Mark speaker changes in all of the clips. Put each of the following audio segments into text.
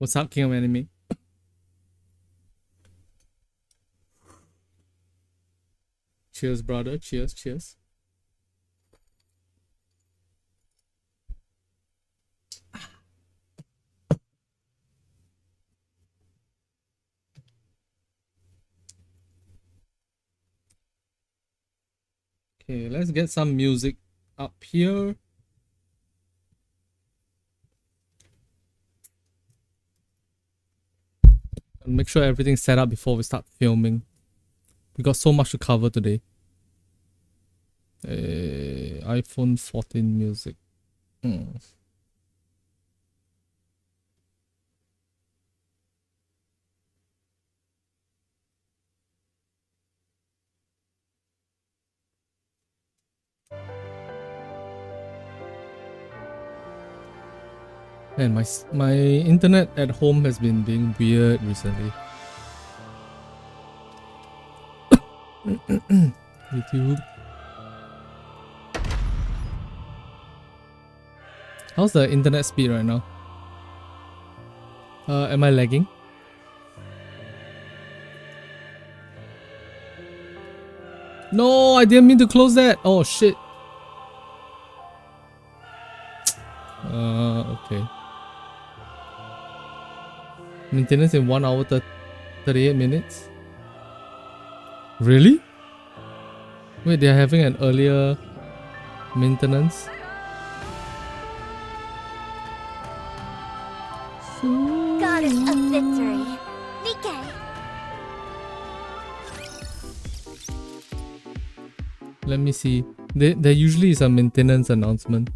Speaker 1: What's up, King of Anime? Cheers, brother. Cheers, cheers. Okay, let's get some music up here. And make sure everything's set up before we start filming. We got so much to cover today. iPhone 14 music. And my internet at home has been being weird recently. YouTube. How's the internet speed right now? Am I lagging? No, I didn't mean to close that. Oh shit. Okay. Maintenance in 1 hour 38 minutes. Really? Wait, they're having an earlier maintenance?
Speaker 2: Goddess of victory, Nikke.
Speaker 1: Let me see. There usually is a maintenance announcement.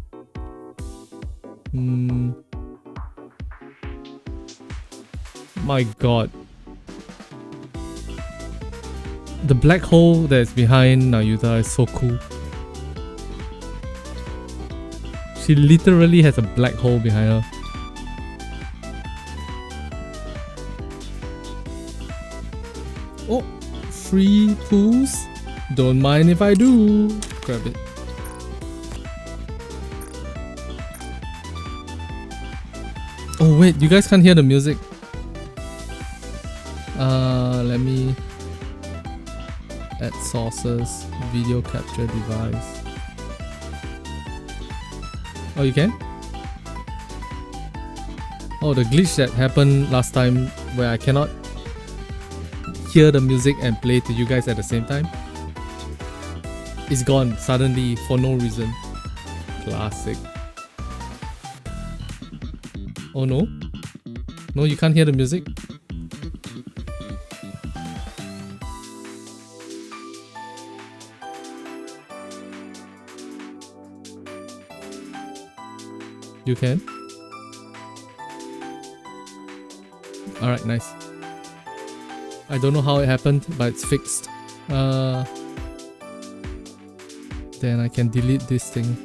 Speaker 1: My god. The black hole that's behind Nayuta is so cool. She literally has a black hole behind her. Oh, free tools? Don't mind if I do. Grab it. Oh wait, you guys can't hear the music. Let me add sources, video capture device. Oh, you can? Oh, the glitch that happened last time where I cannot hear the music and play to you guys at the same time. It's gone suddenly for no reason. Classic. Oh no? No, you can't hear the music? You can? Alright, nice. I don't know how it happened, but it's fixed. Then I can delete this thing.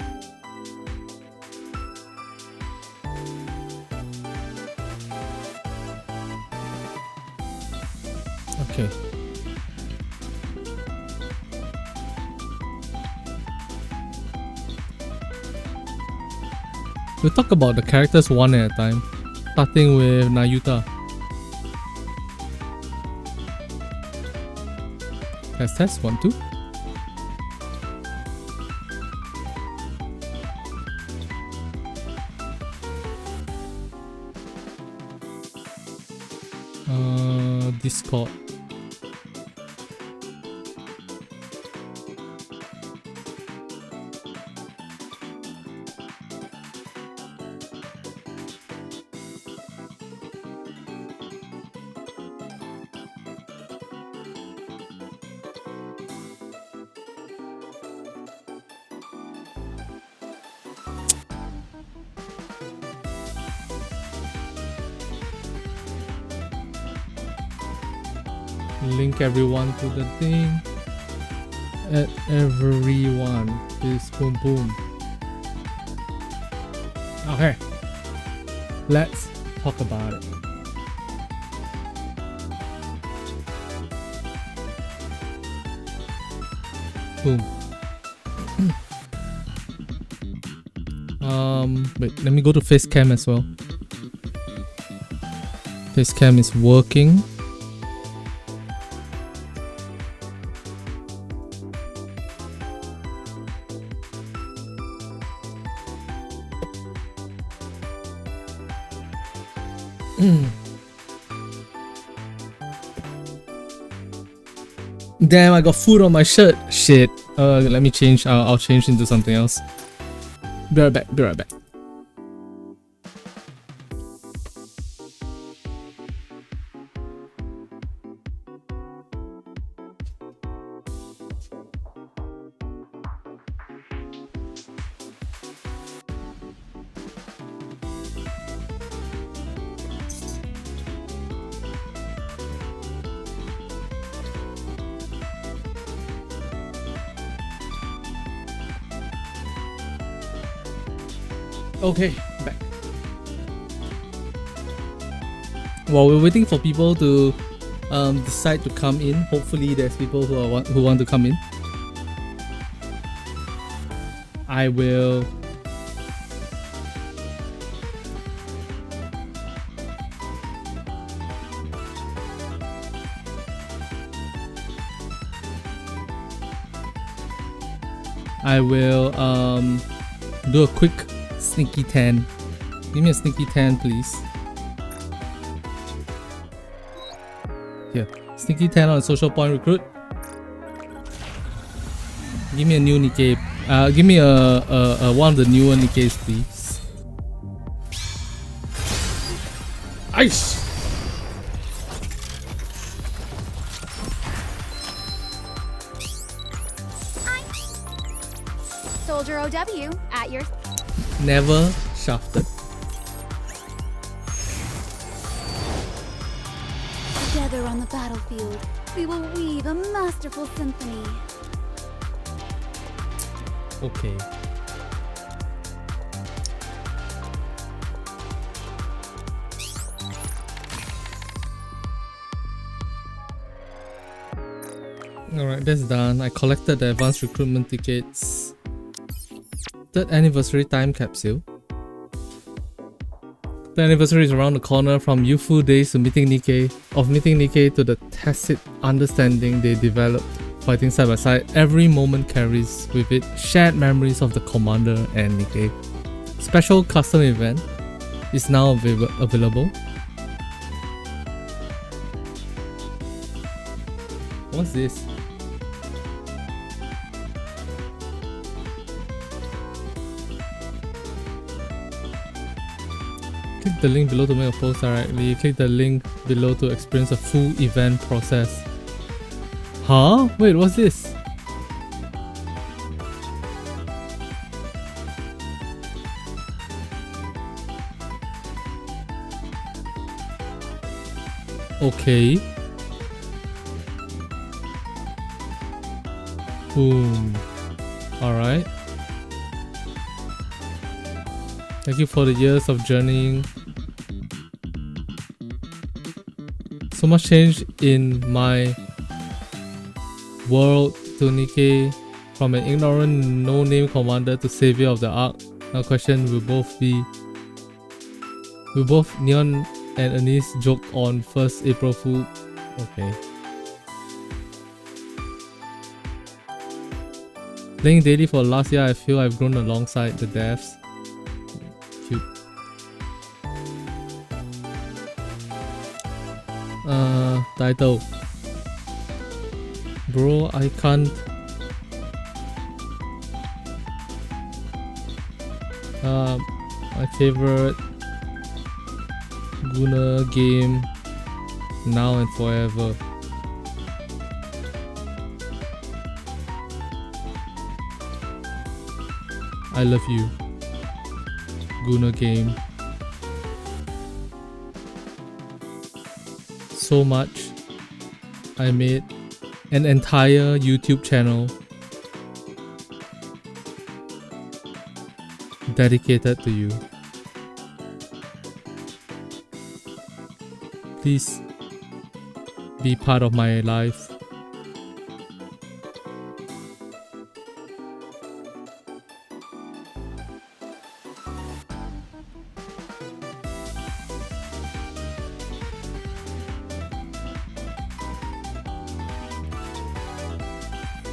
Speaker 1: Okay. We'll talk about the characters one at a time, starting with Nayuta. Test 1 2. Discord. Link everyone to the thing. At everyone. This boom boom. Okay. Let's talk about it. Boom. Wait, let me go to face cam as well. This cam is working. Damn, I got food on my shirt. Shit. Let me change. I'll change into something else. Be right back. Be right back. Okay, back. While we're waiting for people to decide to come in, hopefully there's people who want to come in. I will do a quick sneaky 10. Give me a sneaky 10, please. Here, sneaky 10 on social point recruit. Give me a new Nikke. Give me a one of the newer Nikkes, please. Ice.
Speaker 2: Soldier OW at your...
Speaker 1: Never shafted.
Speaker 2: Together on the battlefield, we will weave a masterful symphony.
Speaker 1: Okay. Alright, that's done. I collected the advanced recruitment tickets. Third anniversary time capsule. The anniversary is around the corner. From youthful days to meeting Nikke, to the tacit understanding they developed fighting side by side. Every moment carries with it shared memories of the commander and Nikke. Special custom event is now available. What's this? Click the link below to make a post directly. Click the link below to experience a full event process. Huh? Wait, what's this? Okay. Boom. Alright. Thank you for the years of journeying. So much change in my world to Nikke, from an ignorant no-name commander to savior of the Ark. Now question will both Neon and Anise joked on 1st April Fool. Okay. Playing daily for last year, I feel I've grown alongside the devs. Cute. Title. Bro, I can't. My favorite Guna game now and forever. I love you, Guna game, so much. I made an entire YouTube channel dedicated to you. Please be part of my life.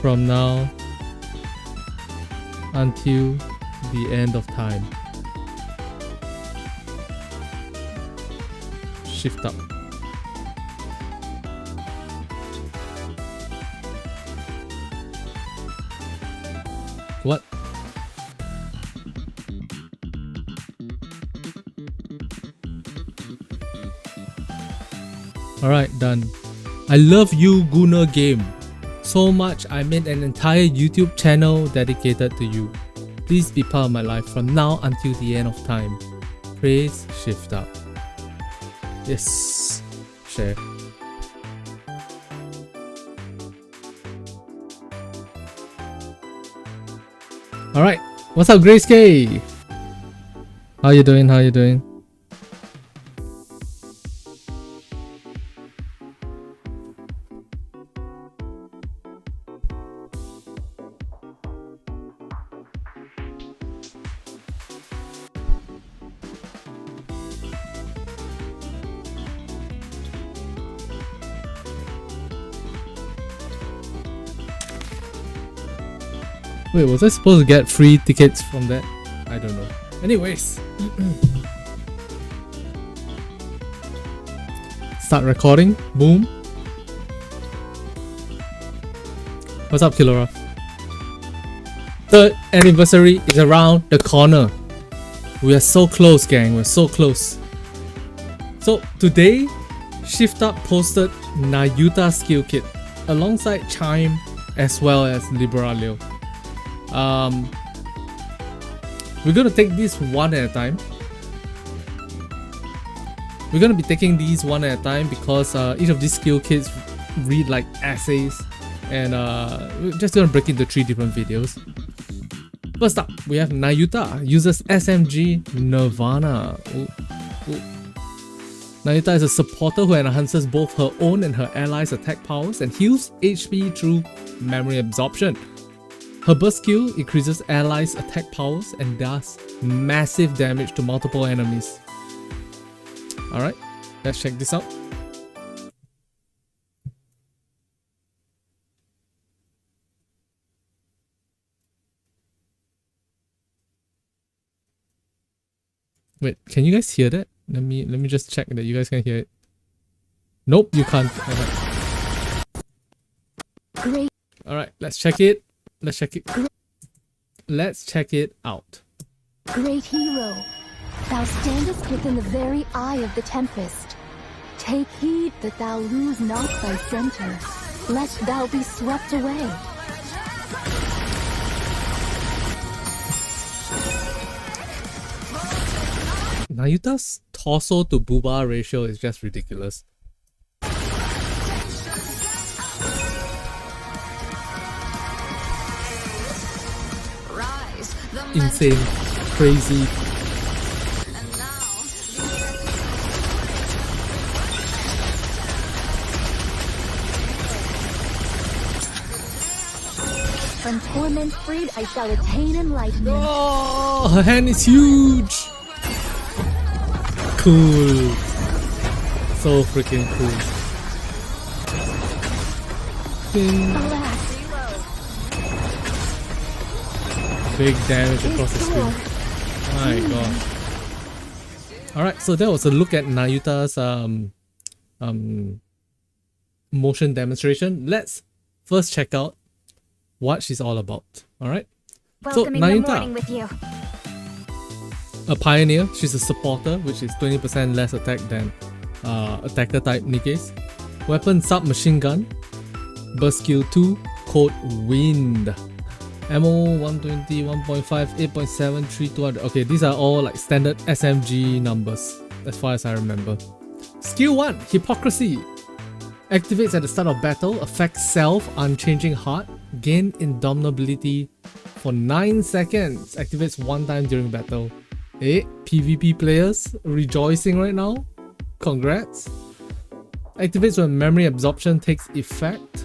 Speaker 1: from now until the end of time. Shift up. What? Alright, done. I love you, Guna Game. So much I made an entire YouTube channel dedicated to you. Please be part of my life from now until the end of time. Praise shift up. Yes. Share. Alright, what's up, Grace K? How you doing? How you doing? Wait, was I supposed to get free tickets from that? I don't know. Anyways. Start recording. Boom. What's up, Kilora? Third anniversary is around the corner. We are so close, gang. We're so close. So today, Shift Up posted Nayuta skill kit alongside Chime as well as Liberalio. We're gonna take these one at a time. We're gonna be taking these one at a time because each of these skill kits read like essays, and we're just gonna break into 3 different videos. First up, we have Nayuta, uses SMG Nirvana. Ooh. Nayuta is a supporter who enhances both her own and her allies' attack powers and heals HP through memory absorption. Her burst skill increases allies' attack powers and does massive damage to multiple enemies. Alright, let's check this out. Wait, can you guys hear that? Let me just check that you guys can hear it. Nope, you can't.
Speaker 2: Great.
Speaker 1: Alright, let's check it. Let's check it. Let's check it out.
Speaker 2: Great hero, thou standest within the very eye of the tempest. Take heed that thou lose not thy center, lest thou be swept away.
Speaker 1: Nayuta's torso to booba ratio is just ridiculous. Insane, crazy.
Speaker 2: From torment freed, I shall attain enlightenment.
Speaker 1: Oh, her hand is huge. Cool. So freaking cool. Ding.
Speaker 2: Alas,
Speaker 1: Big damage across the screen. My gosh. Alright, so that was a look at Nayuta's motion demonstration. Let's first check out what she's all about. Alright. So Nayuta,
Speaker 2: with you.
Speaker 1: a pioneer, she's a supporter, which is 20% less attack than attacker type Nikke's. Weapon submachine gun. Burst skill 2, code wind. Ammo 120, 1.5, 8.7, 3, 200. Okay, these are all like standard SMG numbers as far as I remember. Skill 1, Hypocrisy. Activates at the start of battle, affects self, unchanging heart, gain indomitability for 9 seconds. Activates 1 time during battle. Hey, PvP players rejoicing right now. Congrats. Activates when memory absorption takes effect.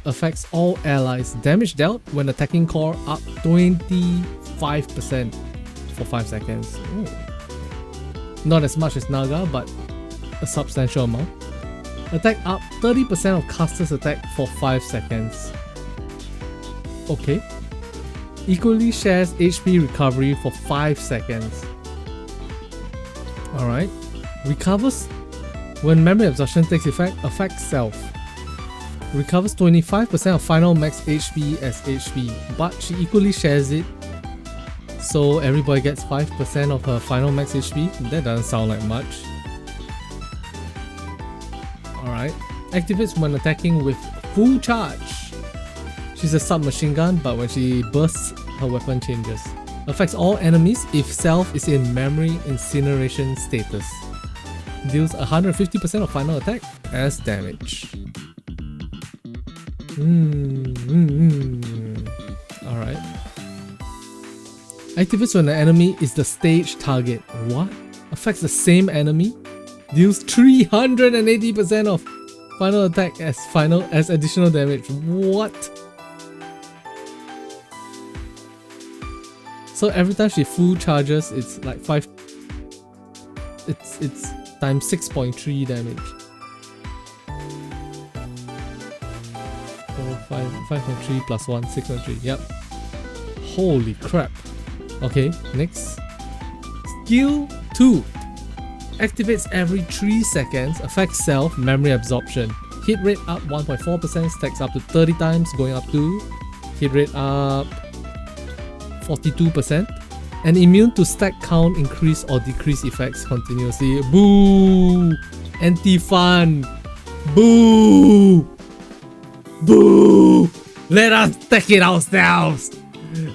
Speaker 1: Affects all allies. Damage dealt when attacking core up 25% for 5 seconds. Ooh. Not as much as Naga, but a substantial amount. Attack up 30% of caster's attack for 5 seconds. Okay. Equally shares HP recovery for 5 seconds. Alright. Recovers when memory absorption takes effect, affects self. Recovers 25% of final max HP as HP, but she equally shares it. So everybody gets 5% of her final max HP. That doesn't sound like much. Alright. Activates when attacking with full charge. She's a submachine gun, but when she bursts, her weapon changes. Affects all enemies if self is in memory incineration status. Deals 150% of final attack as damage. Alright. Activates when the enemy is the stage target. What? Affects the same enemy. Deals 380% of final attack as additional damage. What? So every time she full charges, it's like 5. It's times 6.3 damage. 5.3 plus 1, 6.3. Yep. Holy crap. Okay, next. Skill 2. Activates every 3 seconds, affects self, memory absorption. Hit rate up 1.4%, stacks up to 30 times, going up to hit rate up 42%. And immune to stack count increase or decrease effects continuously. Boo! Anti-fun! Boo! Boo! Let us stack it ourselves!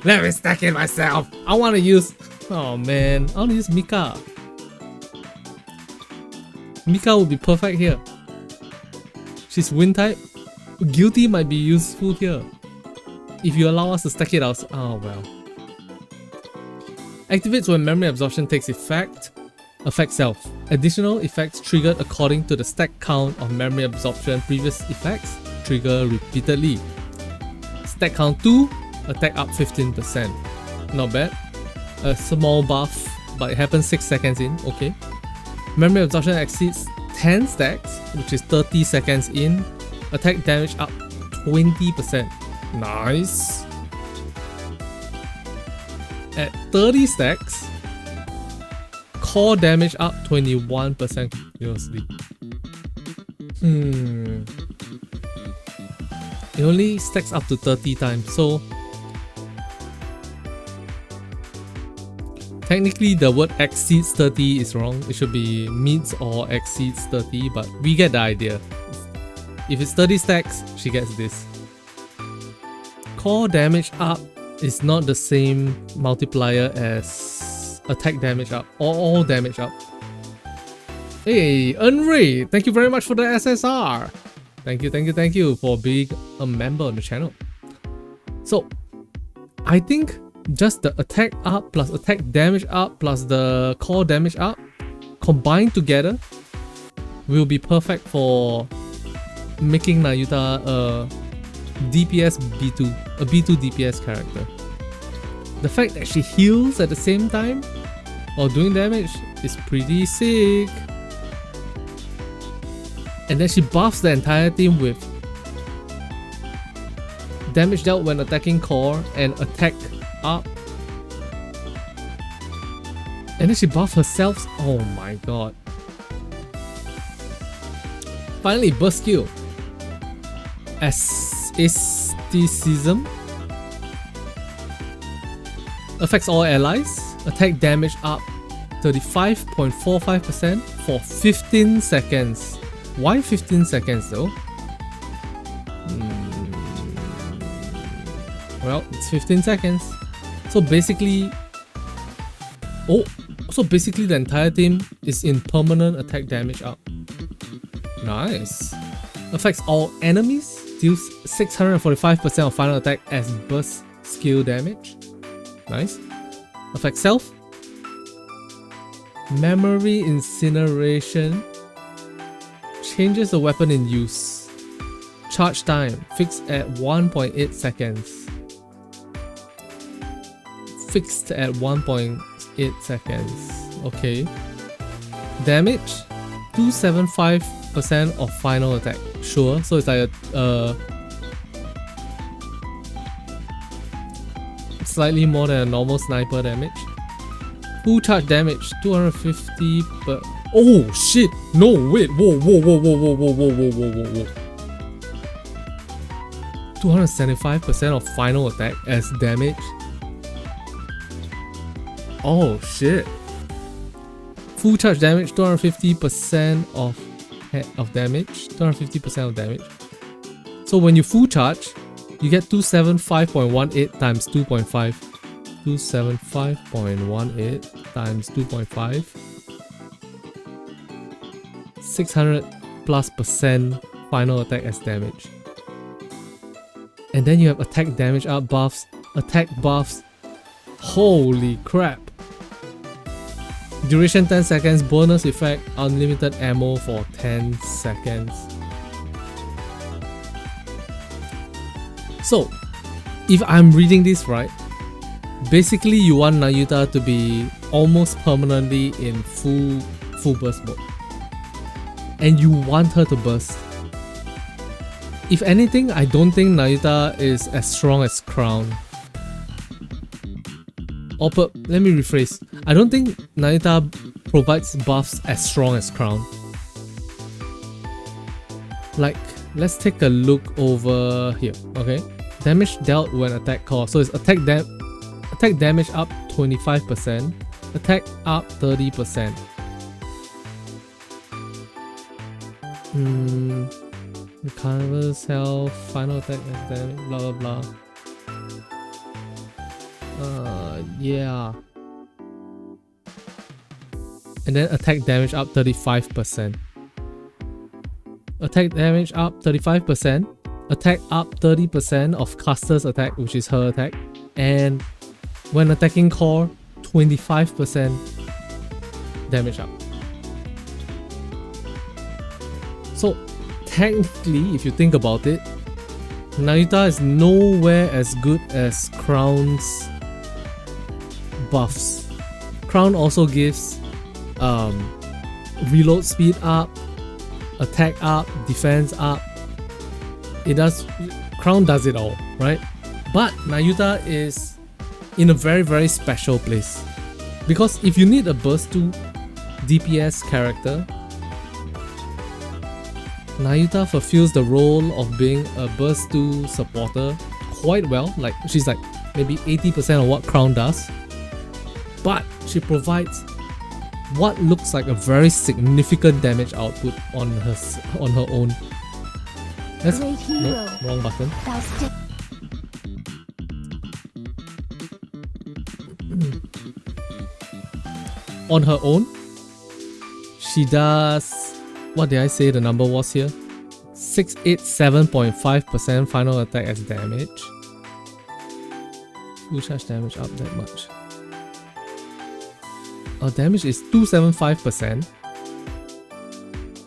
Speaker 1: Let me stack it myself! I want to use... Oh man, I want to use Mika. Mika would be perfect here. She's wind type. Guilty might be useful here. If you allow us to stack it out. Oh well. Activates when memory absorption takes effect. Affects self. Additional effects triggered according to the stack count of memory absorption. Previous effects trigger repeatedly. Stack count 2, attack up 15%. Not bad. A small buff, but it happens 6 seconds in. Okay. Memory absorption exceeds 10 stacks, which is 30 seconds in. Attack damage up 20%. Nice. At 30 stacks, core damage up 21% continuously. It only stacks up to 30 times, so technically the word exceeds 30 is wrong. It should be meets or exceeds 30, but we get the idea. If it's 30 stacks, she gets this. Core damage up is not the same multiplier as attack damage up or all damage up. Hey, Unray, thank you very much for the SSR. Thank you for being a member on the channel. So, I think just the attack up plus attack damage up plus the core damage up combined together will be perfect for making Nayuta a DPS B2, a B2 DPS character. The fact that she heals at the same time while doing damage is pretty sick. And then she buffs the entire team with damage dealt when attacking core and attack up. And then she buffs herself. Oh my god. Finally, burst skill. Asceticism. Affects all allies. Attack damage up 35.45% for 15 seconds. Why 15 seconds though? Well, it's 15 seconds. So basically... Oh! So basically the entire team is in permanent attack damage up. Nice. Affects all enemies. Deals 645% of final attack as burst skill damage. Nice. Affects self. Memory incineration. Changes the weapon in use. Charge time fixed at 1.8 seconds. Fixed at 1.8 seconds. Okay. Damage 275% of final attack. Sure. So it's like a slightly more than a normal sniper damage. Full charge damage 250 per. Oh shit! No, wait, whoa. 275% of final attack as damage. Oh shit! Full charge damage 250% of damage. 250% of damage. So when you full charge, you get 275.18 times 2.5. 275.18 times 2.5. 600+% final attack as damage. And then you have attack damage up buffs, attack buffs. Holy crap! Duration 10 seconds, bonus effect, unlimited ammo for 10 seconds. So, if I'm reading this right, basically you want Nayuta to be almost permanently in full burst mode. And you want her to burst. If anything, I don't think Nayuta is as strong as Crown. Let me rephrase. I don't think Nayuta provides buffs as strong as Crown. Like, let's take a look over here, okay? Damage dealt when attack call. So it's attack damage up 25%, attack up 30%. Recovers health, final attack damage, blah blah blah. Yeah. And then attack damage up 35%. Attack damage up 35%. Attack up 30% of caster's attack, which is her attack. And when attacking core, 25% damage up. So technically, if you think about it, Nayuta is nowhere as good as Crown's buffs. Crown also gives reload speed up, attack up, defense up. Crown does it all, right? But Nayuta is in a very, very special place. Because if you need a burst 2 DPS character, Nayuta fulfills the role of being a burst 2 supporter quite well. Like, she's like maybe 80% of what Crown does. But she provides what looks like a very significant damage output on her own. That's no, wrong button. On her own, she does, what did I say the number was here? 687.5% final attack as damage. Full charge damage up that much. Our damage is 275%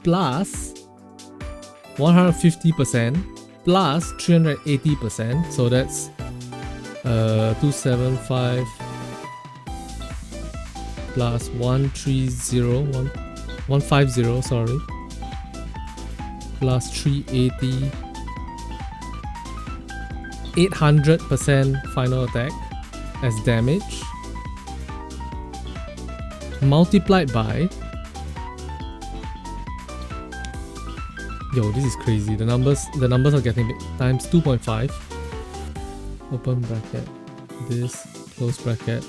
Speaker 1: plus 150% plus 380%, so that's 275 plus 150, sorry, plus 380, 800% final attack as damage, multiplied by, yo, this is crazy, the numbers are getting big, times 2.5, open bracket, this, close bracket,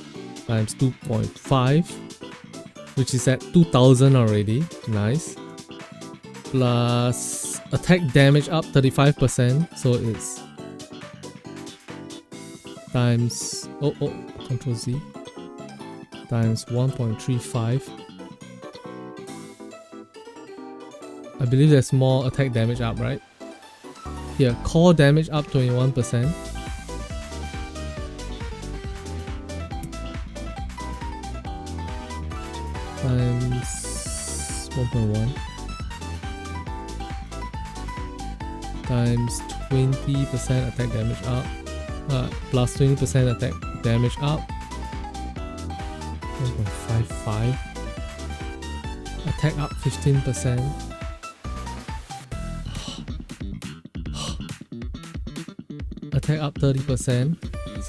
Speaker 1: times 2.5, which is at 2000 already, nice, plus attack damage up 35%, so it's times, Ctrl Z, times 1.35. I believe there's more attack damage up, right? Here, core damage up 21%. Times 1.1 times 20% attack damage up, plus 20% attack damage up, 1.55, attack up 15%, attack up 30%,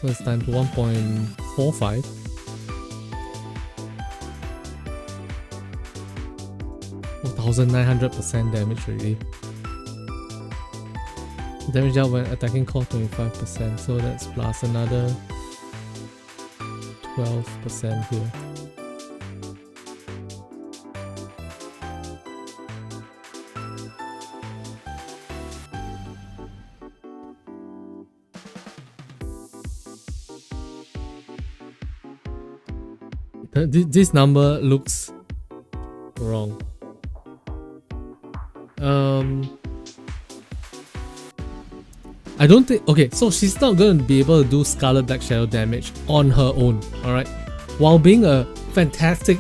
Speaker 1: So it's times 1.45. (1,900% damage already. Damage out when attacking core 25%, so that's plus another 12% here. This number looks wrong. I don't think. Okay, so she's not going to be able to do Scarlet Black Shadow damage on her own. All right, while being a fantastic,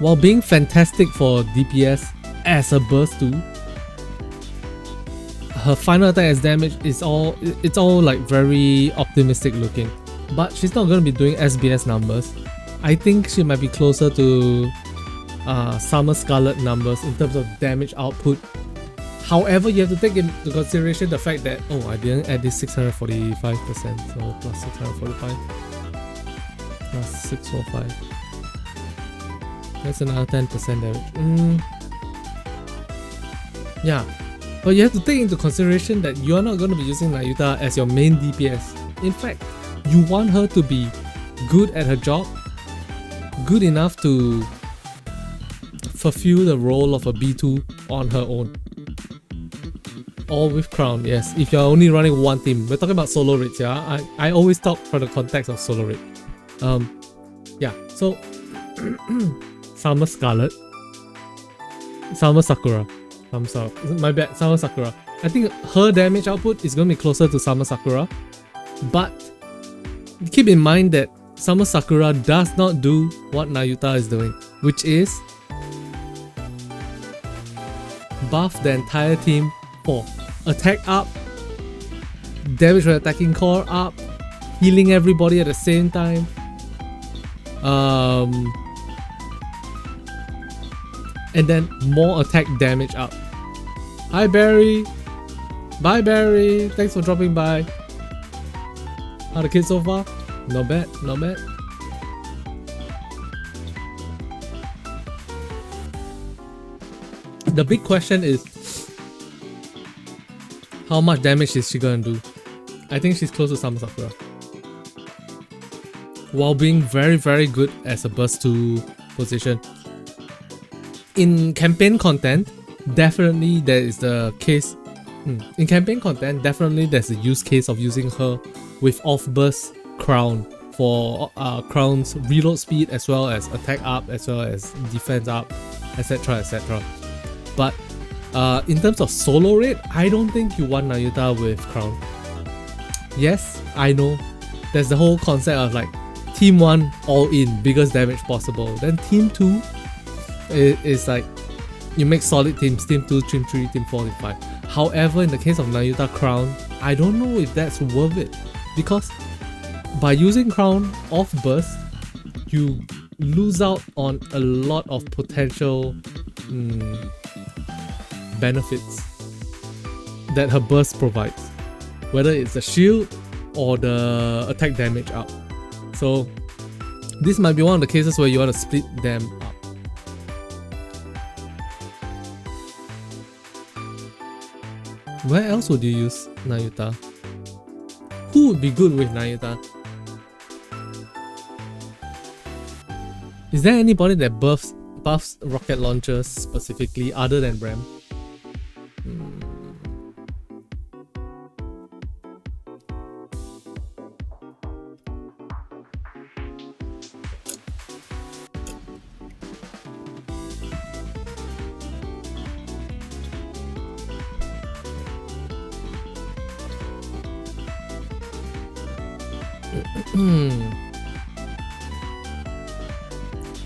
Speaker 1: while being fantastic for DPS as a burst 2, her final attack as damage is it's all like very optimistic looking. But she's not going to be doing SBS numbers. I think she might be closer to Summer Scarlet numbers in terms of damage output. However, you have to take into consideration the fact that, oh, I didn't add this 645%, so plus 645 plus 645. That's another 10% damage. Yeah, but you have to take into consideration that you're not going to be using Nayuta as your main DPS. In fact, you want her to be good at her job, good enough to fulfill the role of a B2 on her own. All with Crown, yes. If you're only running one team, we're talking about solo raids, yeah. I always talk from the context of solo raid. Yeah. So Summer Scarlet, Summer Sakura, my bad, Summer Sakura. I think her damage output is gonna be closer to Summer Sakura, but keep in mind that Summer Sakura does not do what Nayuta is doing, which is buff the entire team for attack up, damage from attacking core up, healing everybody at the same time, and then more attack damage up. Hi Barry! Bye Barry! Thanks for dropping by. How the kids so far? Not bad, not bad. The big question is, how much damage is she gonna do? I think she's close to Summer Sakura, while being very very good as a burst 2 position. In campaign content, definitely there is the case. In campaign content, definitely there's a use case of using her with off burst Crown for Crown's reload speed, as well as attack up, as well as defense up, etc, etc. But in terms of solo raid, I don't think you want Nayuta with Crown. Yes, I know there's the whole concept of like team 1 all in, biggest damage possible. Then team 2 is like you make solid teams, team 2, team 3, team 4, team 5. However, in the case of Nayuta Crown, I don't know if that's worth it, because by using Crown off burst, you lose out on a lot of potential benefits that her burst provides, whether it's the shield or the attack damage up. So this might be one of the cases where you want to split them up. Where else would you use Nayuta? Who would be good with Nayuta? Is there anybody that buffs rocket launchers specifically other than Bram?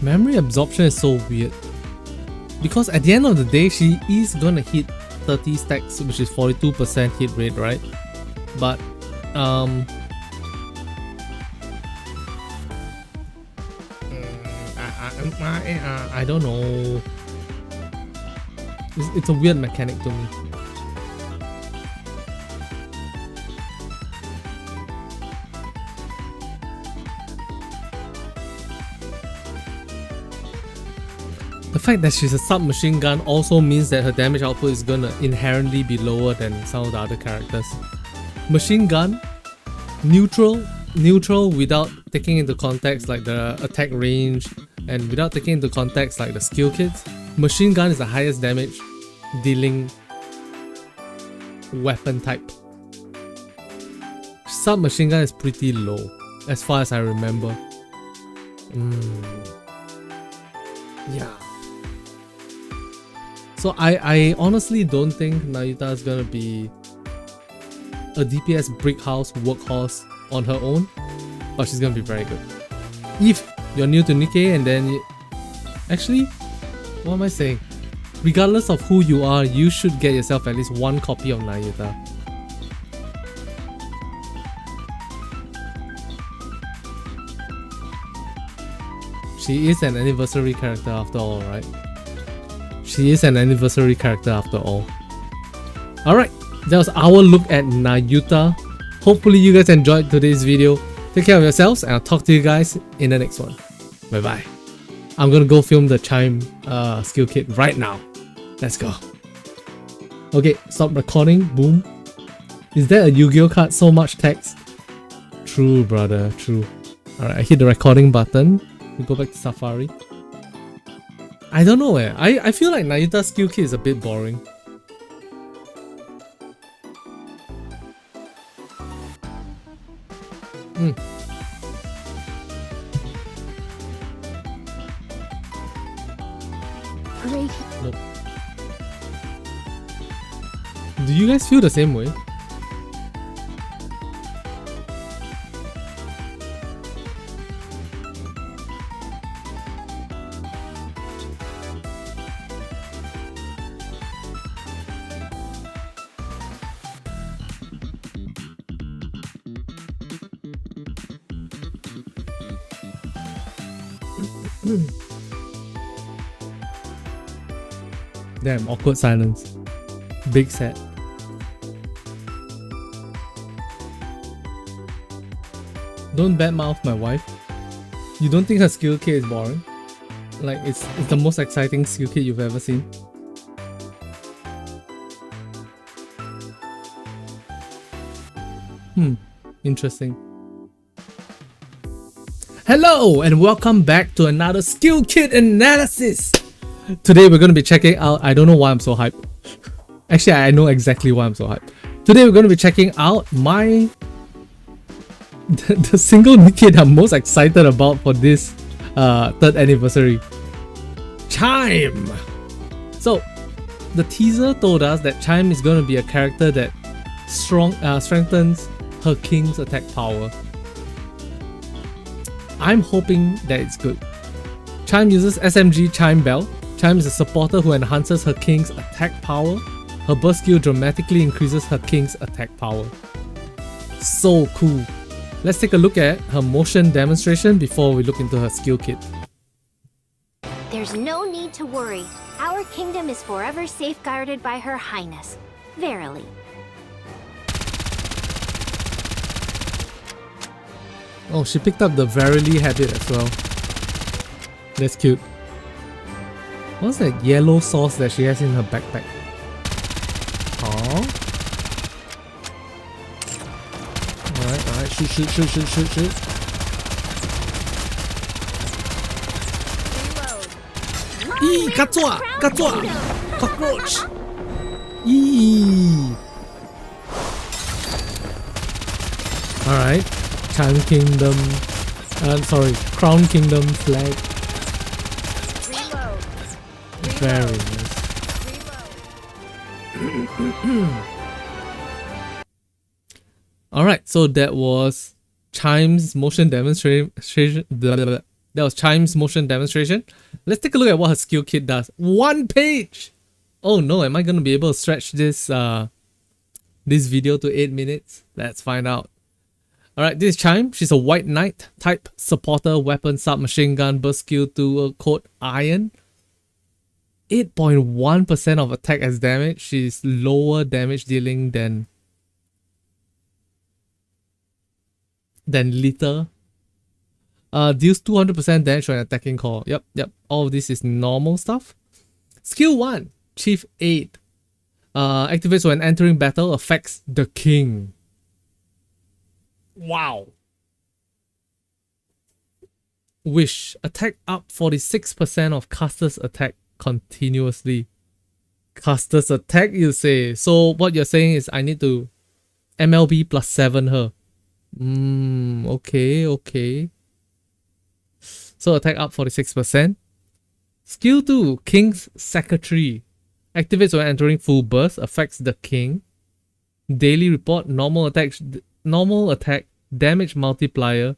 Speaker 1: Memory absorption is so weird, because at the end of the day she is gonna hit 30 stacks, which is 42% hit rate, right? But I don't know. It's a weird mechanic to me. The fact that she's a submachine gun also means that her damage output is gonna inherently be lower than some of the other characters. Machine gun, neutral without taking into context like the attack range and without taking into context like the skill kits. Machine gun is the highest damage dealing weapon type. Submachine gun is pretty low as far as I remember. Yeah. So I honestly don't think Nayuta is gonna be a DPS brick house workhorse on her own, but she's gonna be very good. If you're new to Nikke and then actually, what am I saying? Regardless of who you are, you should get yourself at least one copy of Nayuta. She is an anniversary character after all, right? She is an anniversary character after all. Alright, that was our look at Nayuta. Hopefully you guys enjoyed today's video. Take care of yourselves and I'll talk to you guys in the next one. Bye bye. I'm gonna go film the Chime skill kit right now. Let's go. Okay, stop recording. Boom. Is that a Yu-Gi-Oh card? So much text. True, brother. True. Alright, I hit the recording button. We go back to Safari. I don't know I feel like Nayuta's skill kit is a bit boring.
Speaker 2: Great.
Speaker 1: Nope. Do you guys feel the same way? Damn, awkward silence. Big set. Don't badmouth my wife. You don't think her skill kit is boring? Like it's the most exciting skill kit you've ever seen? Interesting. Hello and welcome back to another skill kit analysis. Today we're going to be checking out, I don't know why I'm so hyped. Actually, I know exactly why I'm so hyped. Today we're going to be checking out the single Nikke that I'm most excited about for this 3rd anniversary. Chime! So, the teaser told us that Chime is going to be a character that strengthens her king's attack power. I'm hoping that it's good. Chime uses SMG Chime Bell. Chime is a supporter who enhances her king's attack power. Her burst skill dramatically increases her king's attack power. So cool. Let's take a look at her motion demonstration before we look into her skill kit.
Speaker 3: There's no need to worry. Our kingdom is forever safeguarded by Her Highness. Verily.
Speaker 1: Oh, she picked up the Verily habit as well. That's cute. What's that yellow sauce that she has in her backpack? Aww. Alright, shoot. Eee, Katsua! Cockroach! Eee! Alright, Chime Kingdom. Crown Kingdom flag. Very nice. Alright, so that was Chime's motion demonstration. That was Chime's motion demonstration. Let's take a look at what her skill kit does. 1 page! Oh no, am I gonna be able to stretch this this video to 8 minutes? Let's find out. Alright, this is Chime. She's a white knight type supporter, weapon, submachine gun, burst skill 2, code Iron. 8.1% of attack as damage. She's lower damage dealing than Lita. Deals 200% damage when attacking call. Yep. All of this is normal stuff. Skill 1, Chief Aid. Activates when entering battle, affects the king. Wow. Wish. Attack up 46% of caster's attack continuously. Caster's attack, you say. So what you're saying is I need to MLB +7 her. Okay. So attack up 46%. Skill 2, King's Secretary. Activates when entering full burst, affects the king. Daily report, normal attack damage multiplier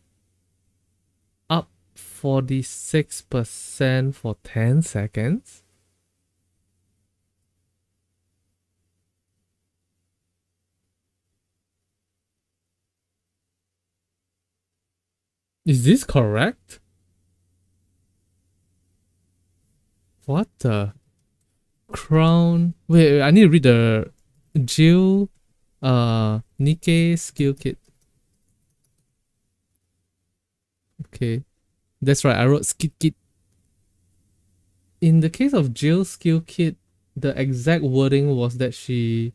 Speaker 1: up 46% for 10 seconds. Is this correct? What the? Crown. Wait, I need to read the Jill Nikke skill kit. Okay. That's right, I wrote skill kit. In the case of Jill's skill kit, the exact wording was that she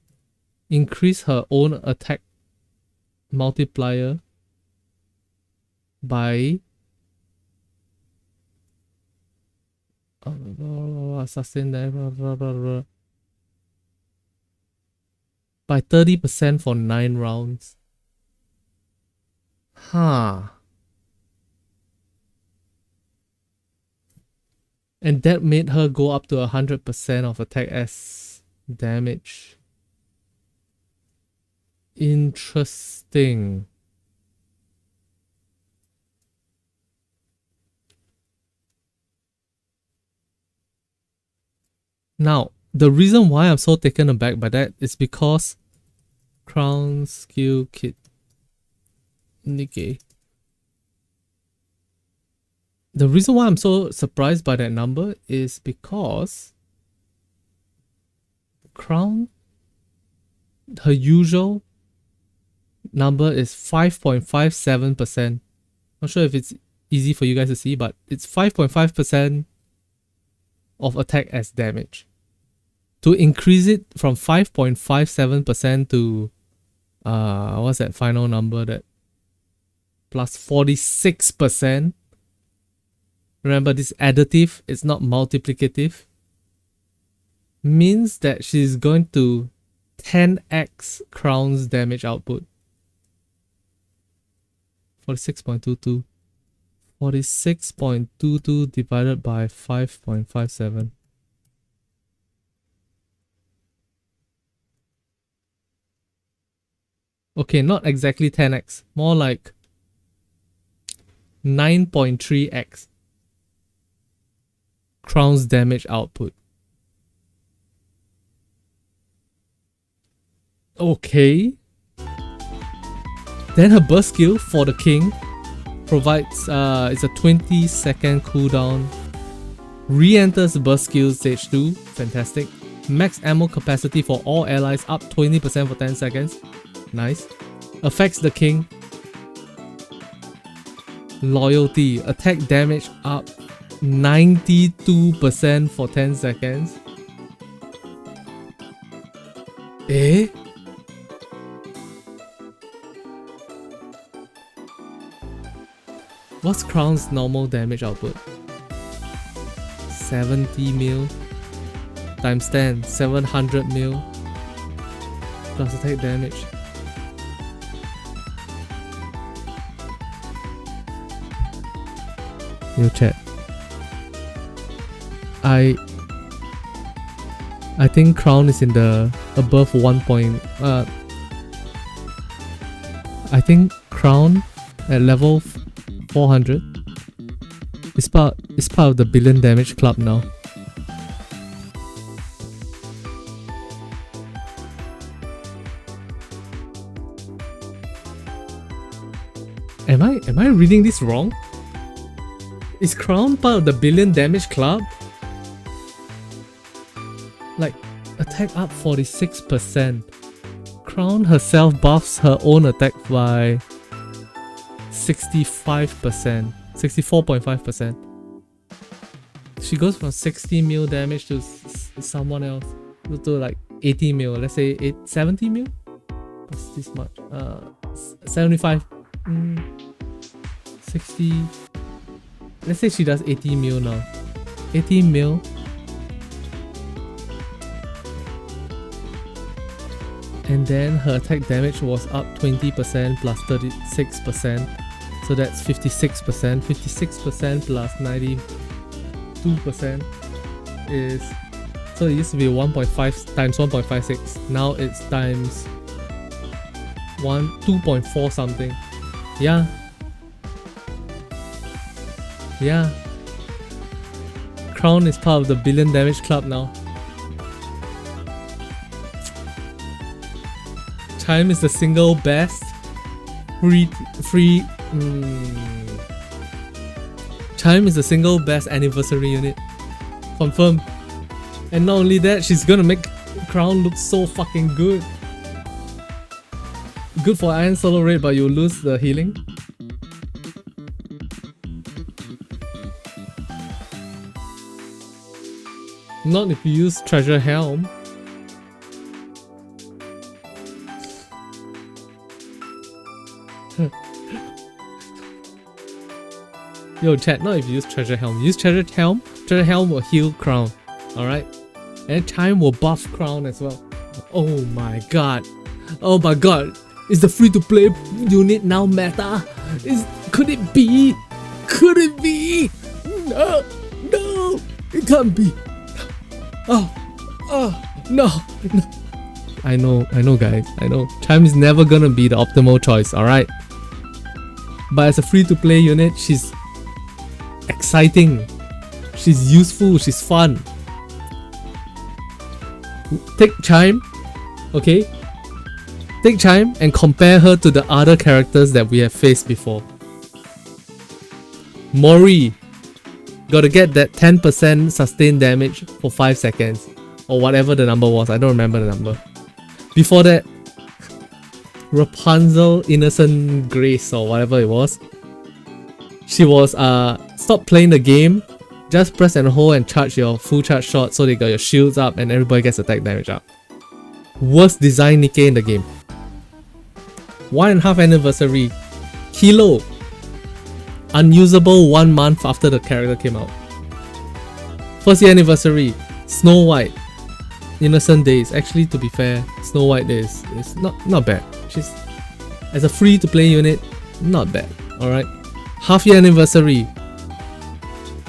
Speaker 1: increased her own attack multiplier by sustain that by 30% for 9 rounds. And that made her go up to 100% of attack as damage. Interesting. Now, the reason why I'm so taken aback by that is because Crown Skill Kit Nikke. The reason why I'm so surprised by that number is because Crown, her usual number is 5.57%. Not sure if it's easy for you guys to see, but it's 5.5% of attack as damage. To increase it from 5.57% to what's that final number, that plus 46%. Remember, this additive is not multiplicative. Means that she's going to 10x Crown's damage output. 46.22. 46.22 divided by 5.57. Okay, not exactly 10x. More like 9.3x. Crown's damage output. Okay. Then her burst skill for the king provides it's a 20-second cooldown. Re-enters burst skill stage 2. Fantastic. Max ammo capacity for all allies up 20% for 10 seconds. Nice. Affects the king. Loyalty. Attack damage up 92% for 10 seconds. Eh? What's Crown's normal damage output? 70 mil times 10, 700 mil plus attack damage. Yo chat. I think Crown is in the above 1 point. I think Crown at level 400 is part of the billion damage club now. Am I reading this wrong? Is Crown part of the billion damage club? Like, attack up 46%. Crown herself buffs her own attack by 65%. 64.5%. She goes from 60 mil damage to someone else to like 80 mil. Let's say 70 mil? What's this much? 75. 60. Let's say she does 80 mil now. 80 mil. And then her attack damage was up 20% plus 36%. So that's 56%. 56% plus 92% is... So it used to be 1.5 times 1.56. Now it's times 2.4 something. Yeah. Yeah. Crown is part of the billion damage club now. Chime is the single best Chime is the single best anniversary unit. Confirm. And not only that, she's gonna make Crown look so fucking good. Good for Iron Solo Raid, but you lose the healing. Not if you use Treasure Helm. Yo chat, not if you use Treasure Helm. Use Treasure Helm will heal Crown. Alright? And Chime will buff Crown as well. Oh my god. Oh my god. Is the free to play unit now meta? Could it be? Could it be? No! No! It can't be. Oh no. I know guys, I know. Chime is never gonna be the optimal choice, alright? But as a free to play unit, she's exciting. She's useful, she's fun. Take Chime, okay? Take Chime and compare her to the other characters that we have faced before. Mori, gotta get that 10% sustained damage for 5 seconds. Or whatever the number was, I don't remember the number. Before that, Rapunzel Innocent Grace or whatever it was. She was stop playing the game, just press and hold and charge your full charge shot so they got your shields up and everybody gets attack damage up. Worst design Nikke in the game. 1.5 anniversary. Kilo. Unusable 1 month after the character came out. First year anniversary. Snow White. Innocent Days. Actually, to be fair, Snow White is not bad. She's, as a free to play unit, not bad. Alright. Half year anniversary.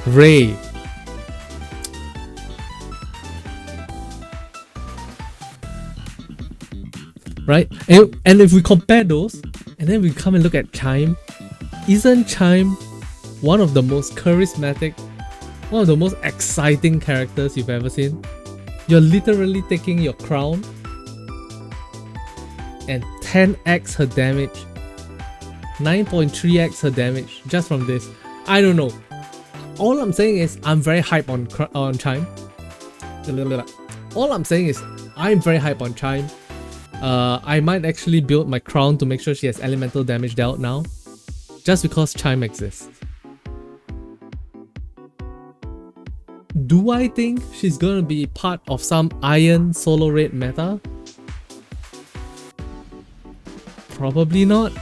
Speaker 1: Ray. Right? And if we compare those, and then we come and look at Chime, isn't Chime one of the most charismatic, one of the most exciting characters you've ever seen? You're literally taking your crown and 10x her damage, 9.3x her damage just from this. I don't know. All I'm saying is I'm very hyped on Chime. All I'm saying is I'm very hyped on Chime. I might actually build my crown to make sure she has elemental damage dealt now, just because Chime exists. Do I think she's gonna be part of some Iron Solo Raid meta? Probably not.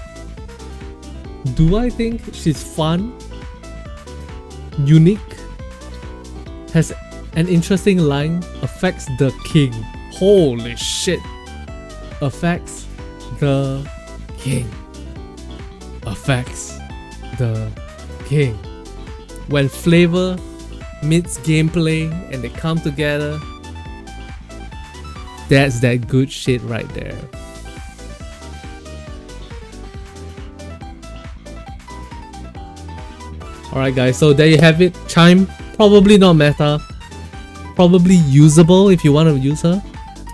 Speaker 1: Do I think she's fun, unique, has an interesting line, affects the king? Holy shit! Affects the king. Affects the king. When flavor meets gameplay and they come together, that's that good shit right there. Alright guys, so there you have it. Chime, probably not meta. Probably usable if you want to use her,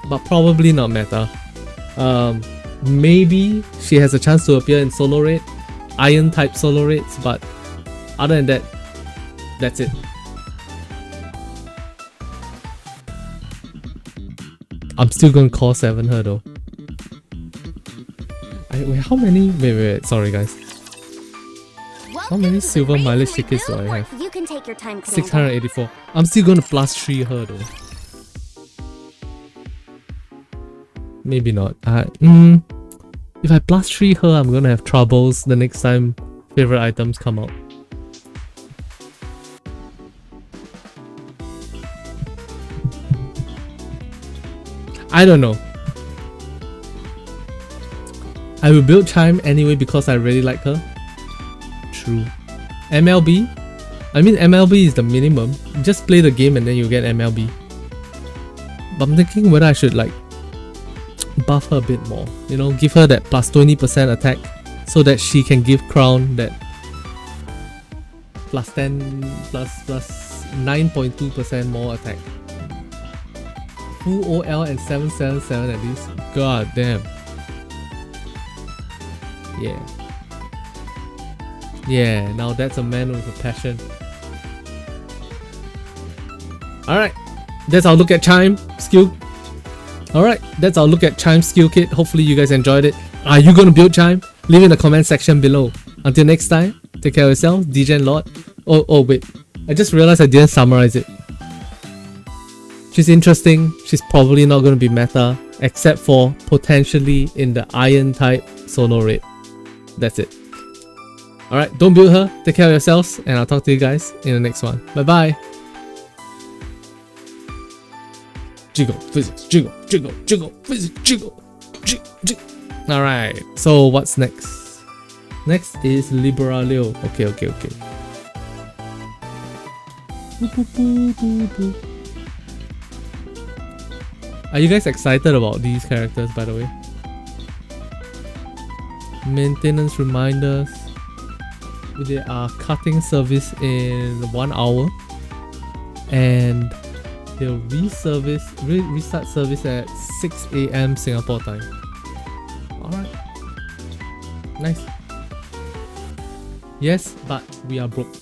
Speaker 1: but probably not meta. Maybe she has a chance to appear in solo raid, iron type solo raids, but other than that, that's it. I'm still gonna call 7 her though. Wait, how many? Wait, sorry guys. How many silver mileage tickets do I have?
Speaker 3: You can take your time.
Speaker 1: 684. I'm still gonna plus 3 her though. Maybe not. If I plus 3 her, I'm gonna have troubles the next time favorite items come out. I don't know. I will build Chime anyway because I really like her. True. MLB? I mean MLB is the minimum. Just play the game and then you get MLB. But I'm thinking whether I should like buff her a bit more. You know, give her that plus 20% attack so that she can give Crown that plus 10 plus 9.2% more attack. Full OL and 777 at least. God damn. Yeah. Yeah, now that's a man with a passion. Alright, that's our look at Chime skill. Alright, that's our look at Chime skill kit. Hopefully you guys enjoyed it. Are you gonna build Chime? Leave in the comment section below. Until next time, take care of yourself, DJ and Lord. Oh wait, I just realized I didn't summarize it. She's interesting, she's probably not gonna be meta, except for potentially in the Iron type solo raid. That's it. Alright, don't build her, take care of yourselves, and I'll talk to you guys in the next one. Bye bye! Jiggle, physics, jiggle, jiggle, jiggle, physics, jiggle, jiggle. Alright, so what's next? Next is Liberalio. Okay. Are you guys excited about these characters, by the way? Maintenance reminders. They are cutting service in 1 hour, and they'll restart service at 6 AM Singapore time. Alright. Nice. Yes, but we are broke.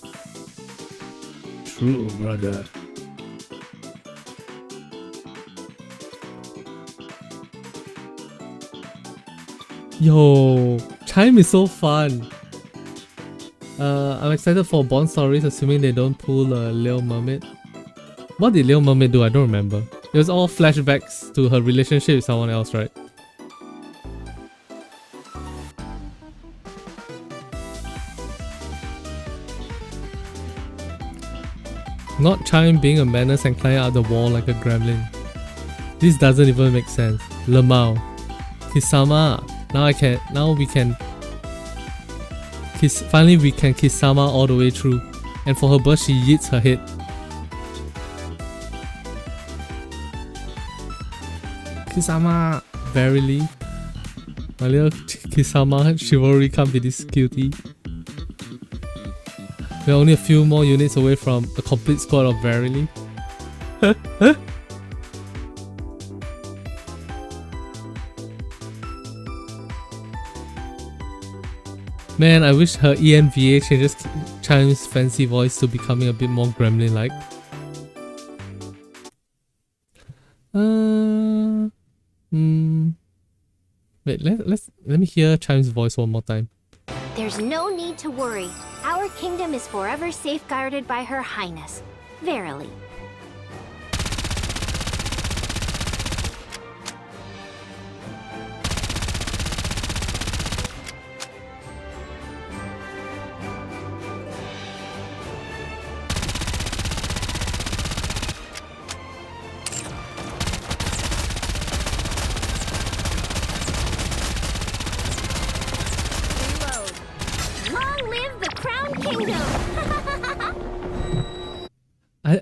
Speaker 1: True, brother. Yo, Chime is so fun. I'm excited for Bond stories, assuming they don't pull a Little Mermaid. What did Little Mermaid do? I don't remember. It was all flashbacks to her relationship with someone else, right? Not Chime being a menace and climbing out the wall like a gremlin. This doesn't even make sense. Lemao. Kisama. Now we can finally we can Kisama all the way through. And for her burst, she yeets her head. Kisama! Verily. My little Kisama chivalry can't be this cutie. We're only a few more units away from a complete squad of Verily. Man, I wish her ENVA changes Chime's fancy voice to becoming a bit more gremlin-like. Wait, let me hear Chime's voice one more time.
Speaker 3: There's no need to worry. Our kingdom is forever safeguarded by Her Highness. Verily.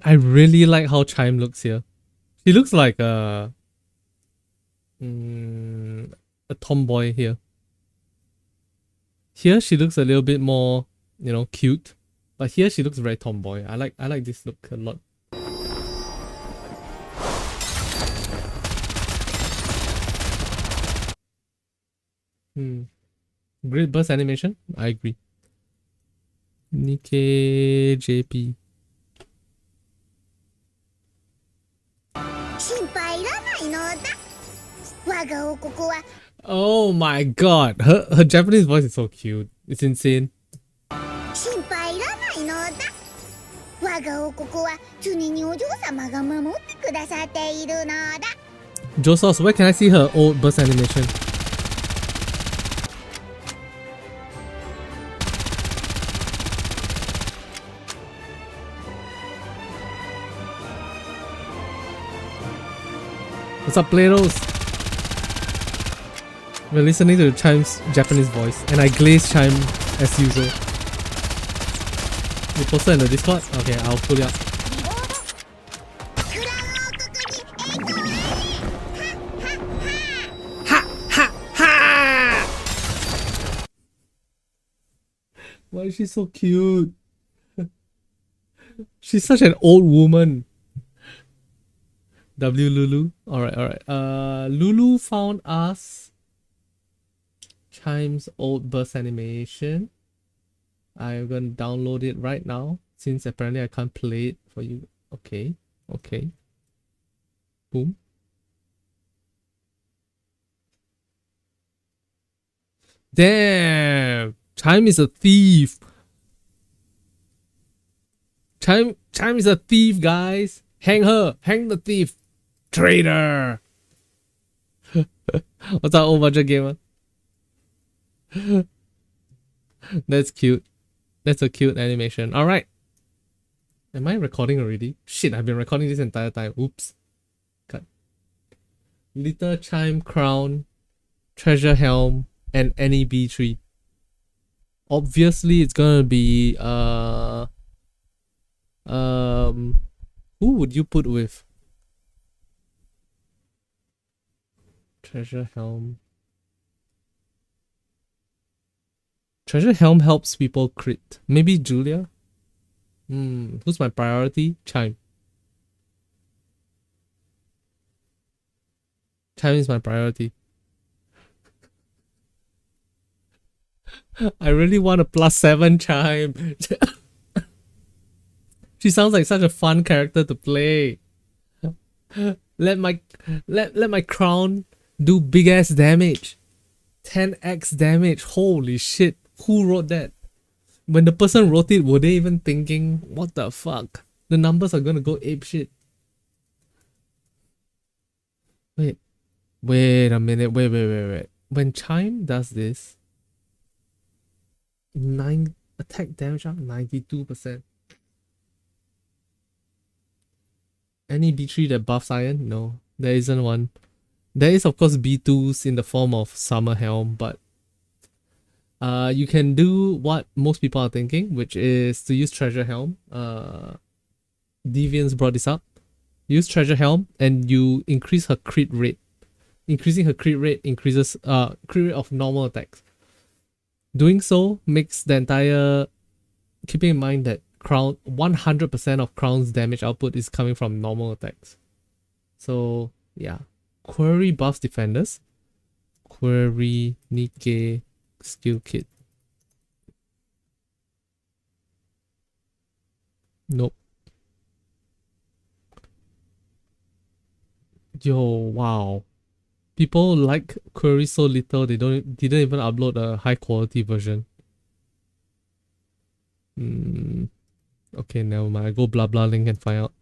Speaker 1: I really like how Chime looks here. She looks like a tomboy here. Here she looks a little bit more, you know, cute. But here she looks very tomboy. I like this look a lot. Great burst animation. I agree. Nikke JP. Oh my god, her Japanese voice is so cute. It's insane.
Speaker 4: 我が王国は常にお嬢様が守ってくださっているのだ。
Speaker 1: Jaspas, where can I see her old burst animation? What's up, Platos? We're listening to Chime's Japanese voice, and I glaze Chime as usual. You posted in the Discord? Okay, I'll pull it up.
Speaker 4: クラウン王国に栄光へ。
Speaker 1: Why is she so cute? She's such an old woman. W Lulu. Alright. Lulu found us Chime's old burst animation. I'm gonna download it right now since apparently I can't play it for you. Okay. Boom. Damn! Chime is a thief. Chime is a thief, guys. Hang her. Hang the thief. Traitor. What's up, old budget gamer? That's cute. That's a cute animation. Alright. Am I recording already? Shit, I've been recording this entire time. Oops. Cut. Little Chime Crown, Treasure Helm, and any B3. Obviously it's gonna be who would you put with? Treasure Helm. Treasure Helm helps people crit. Maybe Julia? Who's my priority? Chime. Chime is my priority. I really want a +7 Chime. She sounds like such a fun character to play. Let my crown do big ass damage. 10x damage. Holy shit. Who wrote that? When the person wrote it, were they even thinking, what the fuck? The numbers are gonna go apeshit. Wait a minute. Wait. When Chime does this, 9 attack damage up 92%. Any B3 that buffs iron? No, there isn't one. There is of course B2s in the form of Summer Helm, but you can do what most people are thinking, which is to use Treasure Helm. Deviants brought this up. Use Treasure Helm and you increase her crit rate. Increasing her crit rate increases crit rate of normal attacks. Doing so makes the entire, keeping in mind that Crown 100% of Crown's damage output is coming from normal attacks. So yeah, Query buffs defenders. Query Nikke skill kit. Nope. Yo, wow. People like Query so little they didn't even upload a high quality version. Okay, never mind. I go blah blah link and find out.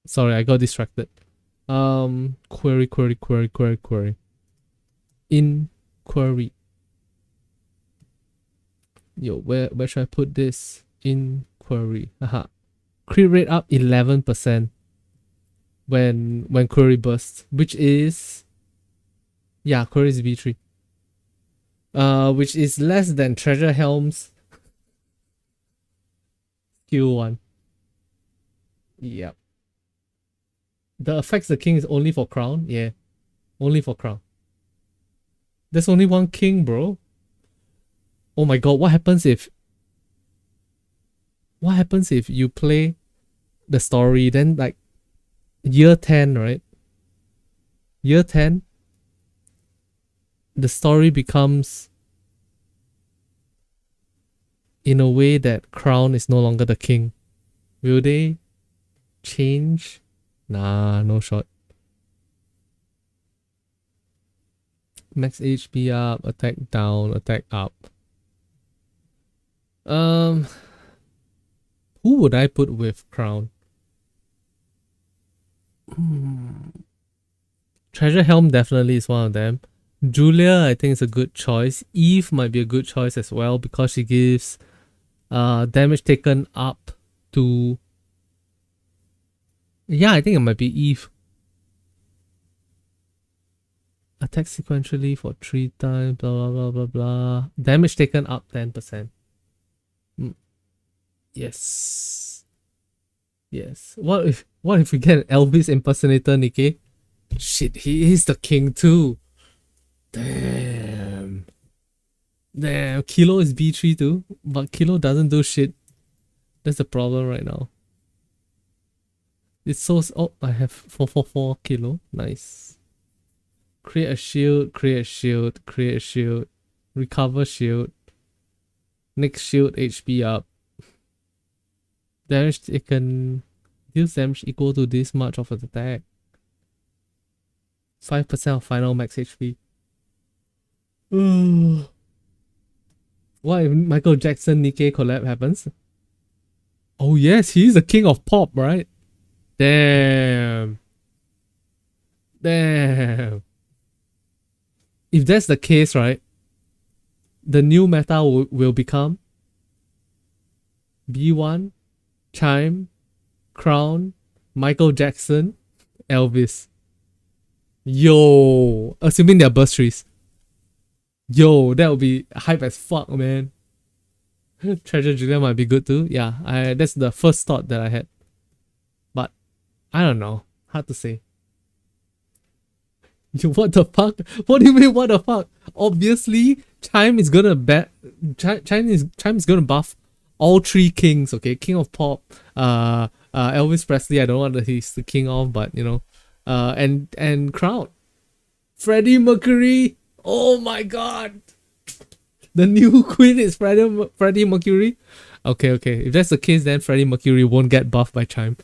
Speaker 1: Sorry, I got distracted. Query. Inquiry. Yo, where should I put this? Inquiry. Haha. Crit rate up 11% when Query bursts, which is, yeah, Query is B3. Which is less than Treasure Helm's skill 1. Yep. The affects the king is only for crown? Yeah. Only for crown. There's only one king, bro. Oh my god, what happens if you play the story, then like year 10, right? Year 10, the story becomes in a way that crown is no longer the king. Will they change? Nah, no shot. Max HP up, attack down, attack up. Who would I put with crown? Treasure Helm definitely is one of them. Julia, I think, is a good choice. Eve might be a good choice as well because she gives damage taken up to... Yeah, I think it might be Eve. Attack sequentially for 3 times, blah blah blah blah blah. Damage taken up 10%. Yes. Yes. What if we get an Elvis impersonator, Nikke? Shit, he is the king too. Damn. Damn. Kilo is B3 too, but Kilo doesn't do shit. That's the problem right now. It's so... Oh, I have 444 Kilo. Nice. Create a shield, create a shield, create a shield. Recover shield. Next shield HP up. Damage taken. Deals damage equal to this much of an attack. 5% of final max HP. What if Michael Jackson Nikke collab happens? Oh yes, he's the king of pop, right? Damn. Damn. If that's the case, right, the new meta will become B1, Chime, Crown, Michael Jackson, Elvis. Yo, assuming they're bursaries. Yo, that would be hype as fuck, man. Treasure Julia might be good too. Yeah, that's the first thought that I had. But I don't know. Hard to say. What the fuck? What do you mean what the fuck? Obviously, Chime is gonna Chime is gonna buff all 3 kings, okay? King of Pop, Elvis Presley, I don't know what he's the king of, but you know, and Crown. Freddie Mercury. Oh my god. The new queen is Freddie Mercury. Okay. If that's the case, then Freddie Mercury won't get buffed by Chime.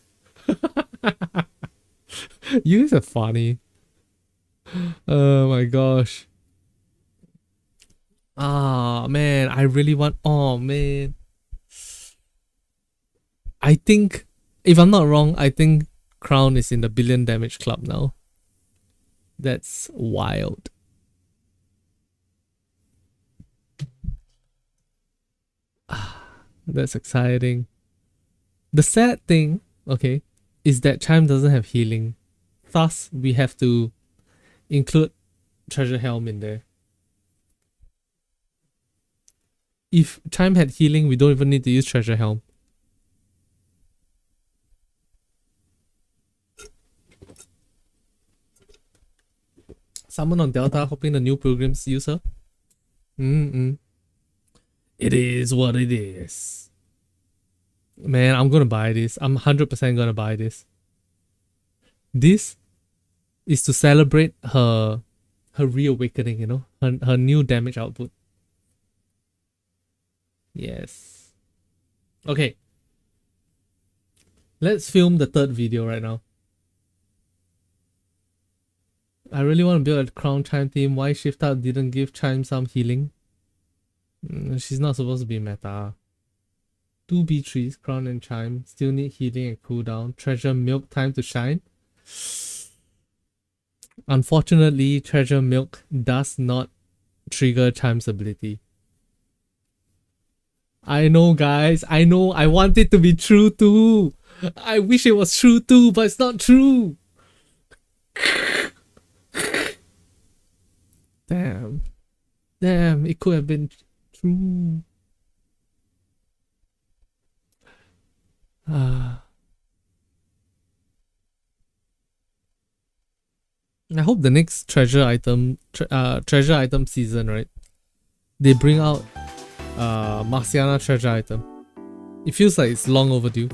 Speaker 1: You guys are funny. Oh my gosh. Ah man, I really want... Oh man. I think, if I'm not wrong, I think Crown is in the billion damage club now. That's wild. That's exciting. The sad thing, okay, is that Chime doesn't have healing. Thus, we have to include Treasure Helm in there. If Chime had healing, we don't even need to use Treasure Helm. Someone on Delta hoping the new pilgrims use her. It is what it is. Man, I'm gonna buy this. I'm 100% gonna buy this. This is to celebrate her reawakening, you know, her new damage output. Yes. Okay. Let's film the 3rd video right now. I really want to build a Crown Chime team. Why Shift Out didn't give Chime some healing? She's not supposed to be meta. 2 B3s, Crown and Chime. Still need healing and cooldown. Treasure Milk, time to shine. Unfortunately, Treasure Milk does not trigger Chime's ability. I know, guys. I know. I want it to be true too. I wish it was true too, but it's not true. Damn. Damn, it could have been true. I hope the next treasure item season, right, they bring out Marciana treasure item. It feels like it's long overdue.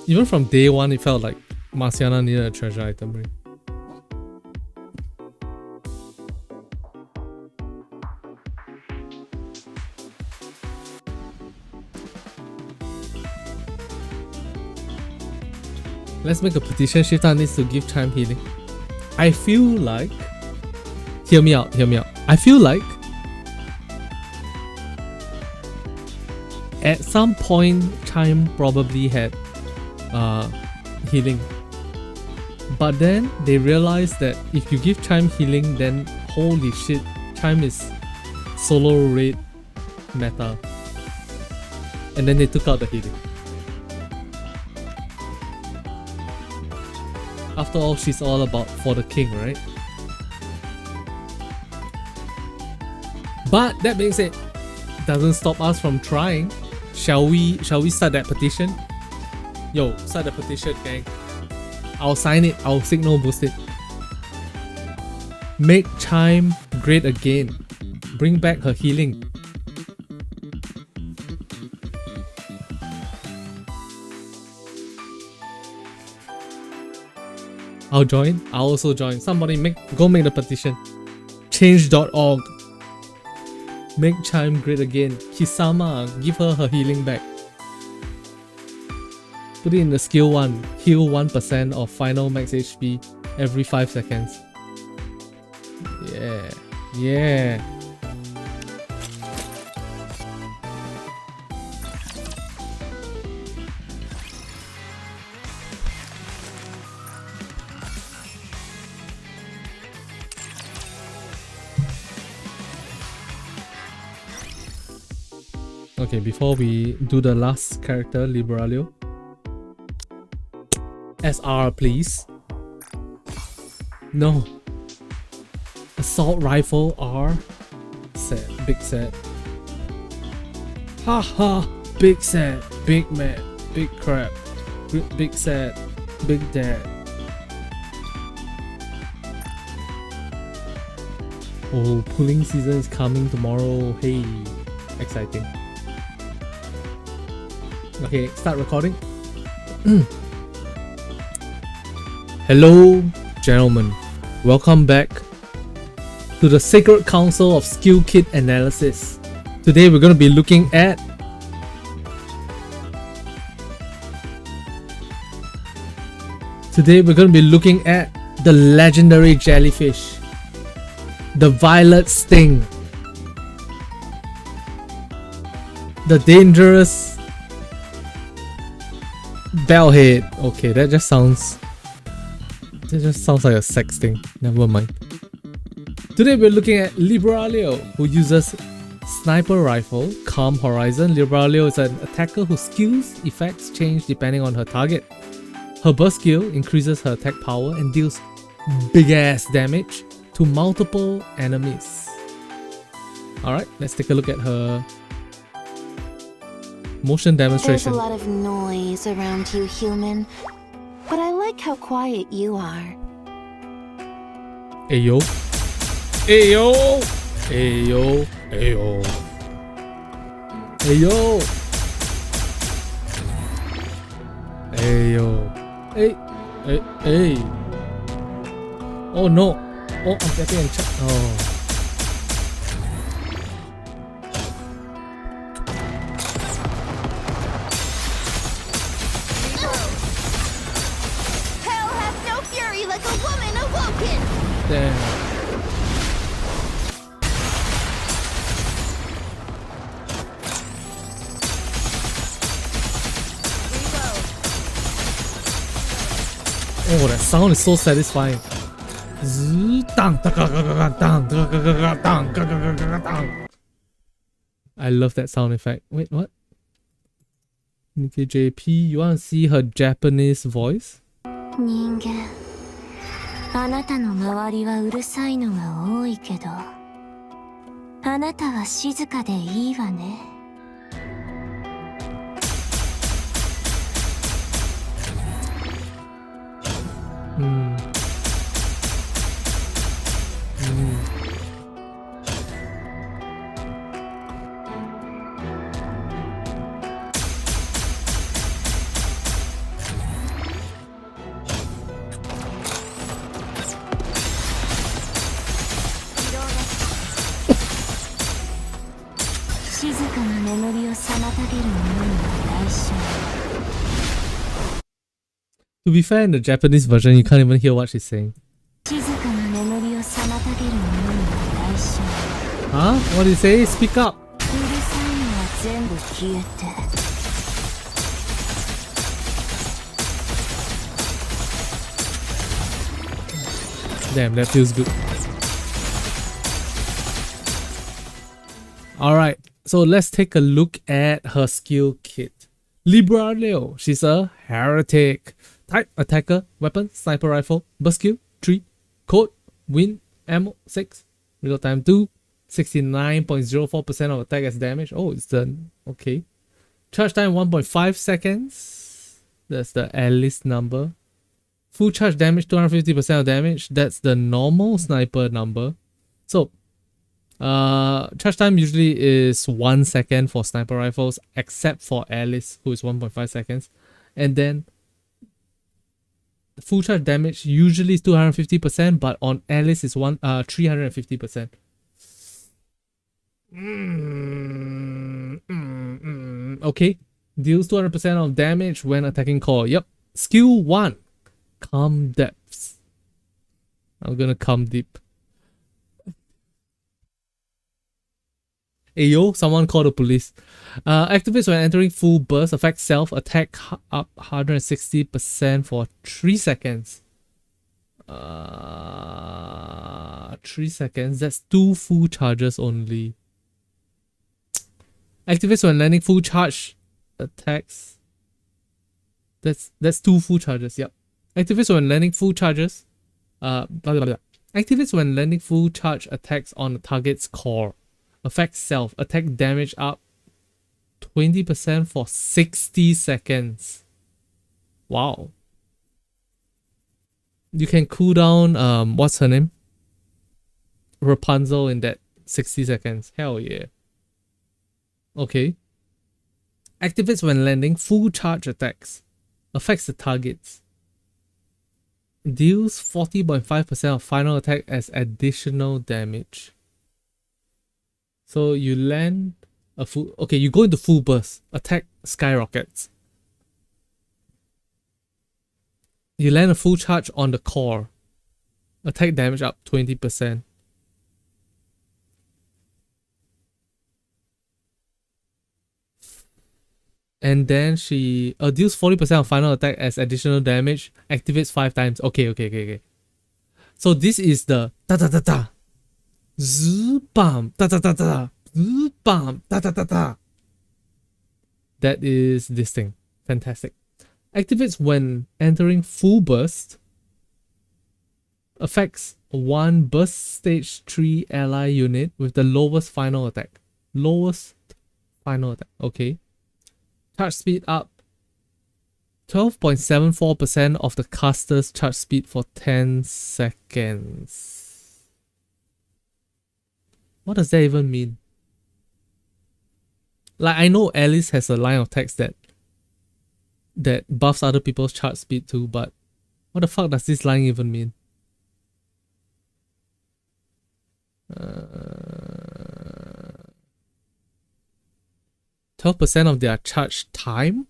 Speaker 1: Even from day one, it felt like Marciana needed a treasure item, right? Let's make a petition. Shifter needs to give Chime healing. I feel like hear me out, hear me out. I feel like at some point Chime probably had healing. But then they realized that if you give Chime healing, then holy shit, Chime is solo raid meta. And then they took out the healing. After all, she's all about for the king, right? But that being said, doesn't stop us from trying. Shall we start that petition? Yo, start the petition, gang. I'll sign it, I'll signal boost it. Make Chime great again. Bring back her healing. I'll join. I'll also join. Somebody go make the petition. Change.org. Make Chime great again. Kisama, give her healing back. Put it in the skill 1. Heal 1% of final max HP every 5 seconds. Yeah. Yeah. Okay, before we do the last character, Liberalio. SR, please. No. Assault rifle R. Set. Big set. Haha. Big set. Big man. Big crap. Big set. Big dad. Oh, pulling season is coming tomorrow. Hey. Exciting. Okay, start recording. Hello, gentlemen. Welcome back to the Sacred Council of Skill Kit Analysis. Today we're going to be looking at the legendary jellyfish, the violet sting, the dangerous bellhead. Okay, that just sounds like a sex thing. Never mind. Today we're looking at Liberalio, who uses sniper rifle, Calm Horizon. Liberalio is an attacker whose skills effects change depending on her target. Her burst skill increases her attack power and deals big ass damage to multiple enemies. Alright, let's take a look at her motion demonstration.
Speaker 5: There's a lot of noise around you, human, but I like how quiet you are.
Speaker 1: Ayo. Ayo. Ayo. Ayo. Ayo. Ayo. Hey. Hey. Hey. Oh no. Oh, I'm tapping and oh. Damn. Oh, that sound is so satisfying. I love that sound effect. Wait, what? Nikke JP, you want to see her Japanese voice?
Speaker 5: 人間、あなたの周りはうるさいのが多いけど、あなたは静かでいいわね。静かな眠りを妨げるものには代償。
Speaker 1: To be fair, in the Japanese version, you can't even hear what she's saying.
Speaker 5: 静かな眠りを妨げるものに
Speaker 1: Huh? What do you say? Speak up.
Speaker 5: うるさいのは全部消えて
Speaker 1: Damn, that feels good. Alright, so let's take a look at her skill kit. Liberalio, she's a heretic. Type, attacker, weapon, sniper rifle, burst skill, 3, code, wind, ammo, 6, reload time 2, 69.04% of attack as damage. Oh, it's done. Okay. Charge time 1.5 seconds. That's the Alice number. Full charge damage 250% of damage. That's the normal sniper number. So charge time usually is 1 second for sniper rifles, except for Alice, who is 1.5 seconds. And then full charge damage usually is 250%, but on Alice is 350%. Okay. Deals 200% of damage when attacking core. Yep. Skill 1. Calm depths. I'm gonna calm deep. Hey yo, someone call the police. Activates when entering full burst. Affects self. Attack up 160% for 3 seconds. 3 seconds. That's 2 full charges only. Activates when landing full charge. Attacks. That's 2 full charges. Yep. Activates when landing full charges. Activates when landing full charge attacks on the target's core. Affects self. Attack damage up 20% for 60 seconds. Wow. You can cool down what's her name? Rapunzel in that 60 seconds. Hell yeah. Okay. Activates when landing full charge attacks. Affects the targets. Deals 40.5% of final attack as additional damage. So you land a full... Okay, you go into full burst. Attack skyrockets. You land a full charge on the core. Attack damage up 20%. And then she deals 40% of final attack as additional damage. Activates 5 times. Okay. So this is the ta-ta-ta-ta. Z-bam. Ta-ta-ta-ta. Z-bam. Ta-ta-ta-ta. That is this thing. Fantastic. Activates when entering full burst. Affects 1 burst stage 3 ally unit with the lowest final attack. Lowest final attack. Okay. Charge speed up 12.74% of the caster's charge speed for 10 seconds. What does that even mean? Like, I know Alice has a line of text that buffs other people's charge speed too, but what the fuck does this line even mean? 12% of their charge time.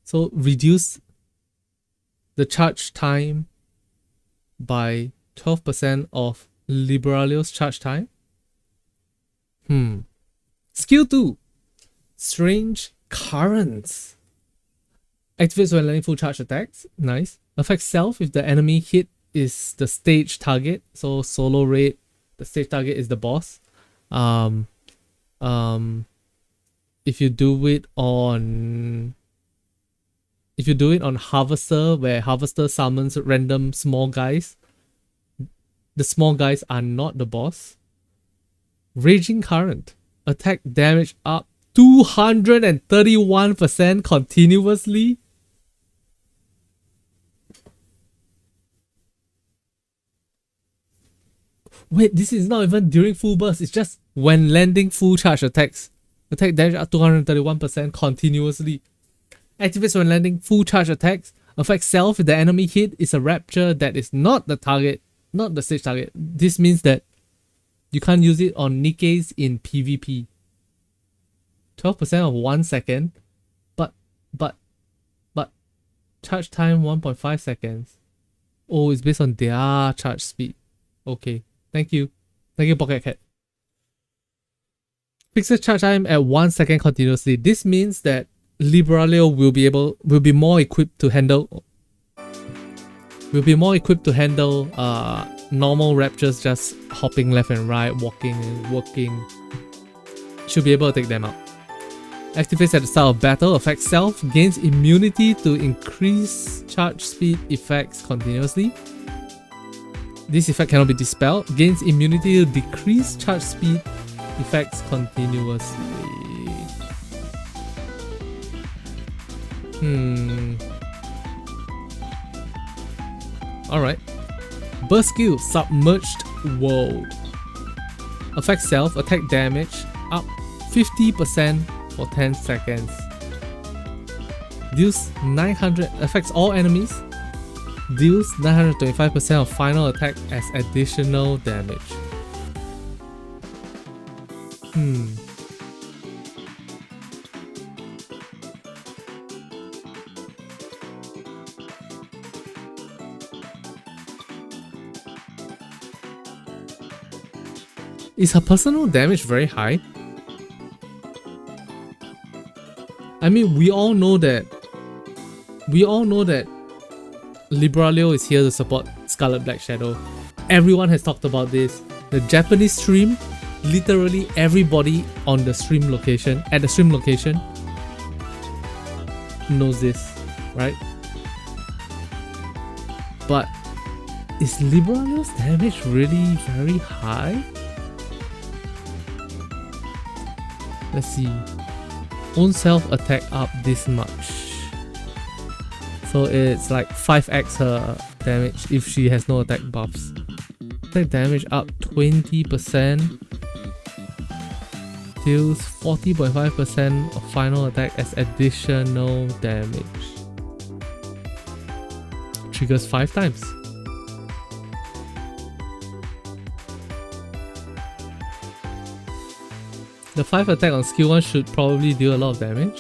Speaker 1: So reduce the charge time by 12% of Liberalio's charge time. Skill 2. Strange Currents. Activates when landing full charge attacks. Nice. Affects self if the enemy hit is the stage target. So solo raid, the stage target is the boss. If you do it on Harvester, where Harvester summons random small guys, the small guys are not the boss. Raging Current. Attack damage up 231% continuously. Wait, this is not even during full burst, it's just when landing full charge attacks. Attack damage up 231% continuously. Activates when landing full charge attacks. Affects self if the enemy hit is a rapture that is not the target, not the stage target. This means that you can't use it on Nikkes in PvP. 12% of 1 second, but charge time 1.5 seconds. Oh, it's based on their charge speed. Okay, thank you, Pocket Cat. Fixes charge time at 1 second continuously. This means that Liberalio will be more equipped to handle normal raptures, just hopping left and right, walking and working. Should be able to take them out. Activates at the start of battle, affects self, gains immunity to increase charge speed effects continuously. This effect cannot be dispelled. Gains immunity to decrease charge speed effects continuously. Alright. Burst skill, Submerged World. Affects self, attack damage up 50% for 10 seconds. Deals 900, affects all enemies. Deals 925% of final attack as additional damage. Is her personal damage very high? I mean, we all know that Liberalio is here to support Scarlet Black Shadow. Everyone has talked about this. The Japanese stream, literally everybody on the stream location, knows this, right? But is Liberalio's damage really very high? Let's see. Own self attack up this much. So it's like 5x her damage if she has no attack buffs. Attack damage up 20%. Deals 40.5% of final attack as additional damage. Triggers 5 times. The 5 attack on skill 1 should probably deal a lot of damage.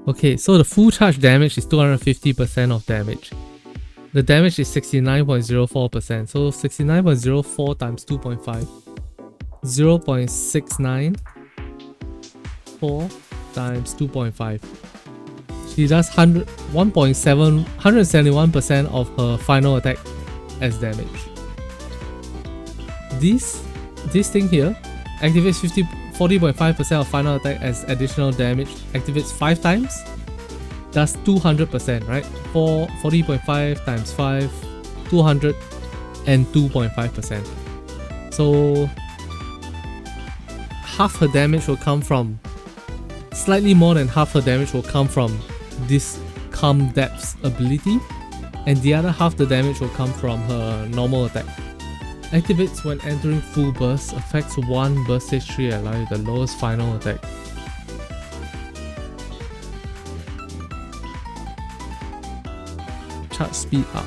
Speaker 1: Okay, so the full charge damage is 250% of damage. The damage is 69.04%, so 69.04 times 2.5. 0.694 times 2.5. She does 171% of her final attack as damage. This thing here activates 40.5% of final attack as additional damage. Activates 5 times. Does 200%, right? 40.5 times 5, 202.5%. So half her damage will come from, slightly more than half her damage will come from this Calm Depths ability, and the other half the damage will come from her normal attack. Activates when entering full burst, affects 1 burst stage 3 and allows the lowest final attack. Charge speed up.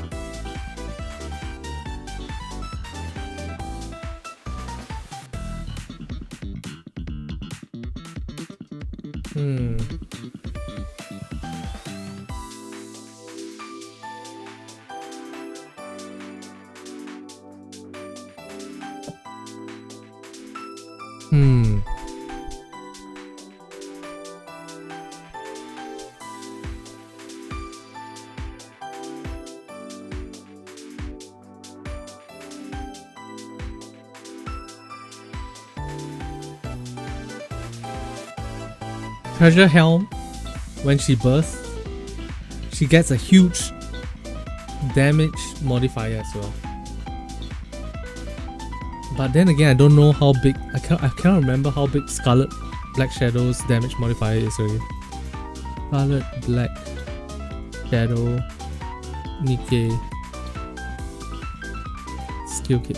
Speaker 1: Treasure Helm, when she bursts, she gets a huge damage modifier as well. But then again, I don't know how big, I cannot remember how big Scarlet Black Shadow's damage modifier is already. Scarlet Black Shadow Nikke skill kit.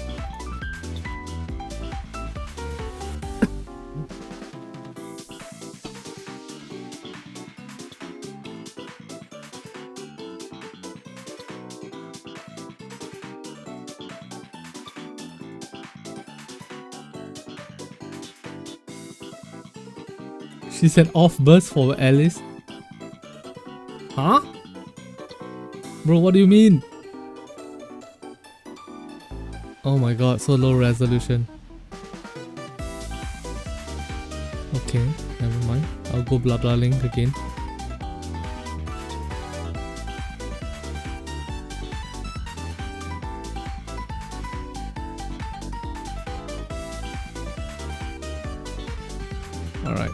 Speaker 1: She's an off burst for Alice. Huh? Bro, what do you mean? Oh my god, so low resolution. Okay, never mind. I'll go blah blah link again. Alright.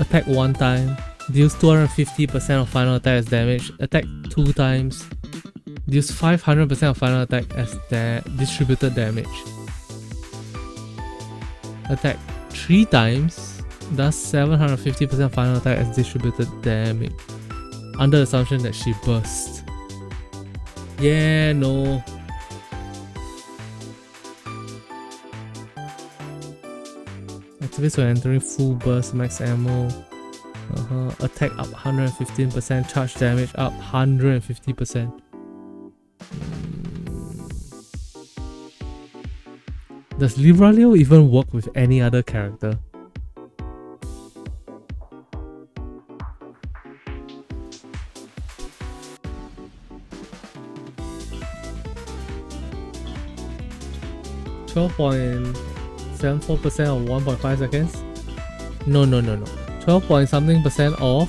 Speaker 1: Attack 1 time. Deals 250% of final attack as damage. Attack 2 times. Deals 500% of final attack as distributed damage. Attack 3 times. Does 750% final attack as distributed damage. Under the assumption that she bursts. Yeah, no. Activates when entering full burst, max ammo. Attack up 115%, charge damage up 150%. Does Liberalio even work with any other character? .74% of 1.5 seconds? No. 12 point something percent of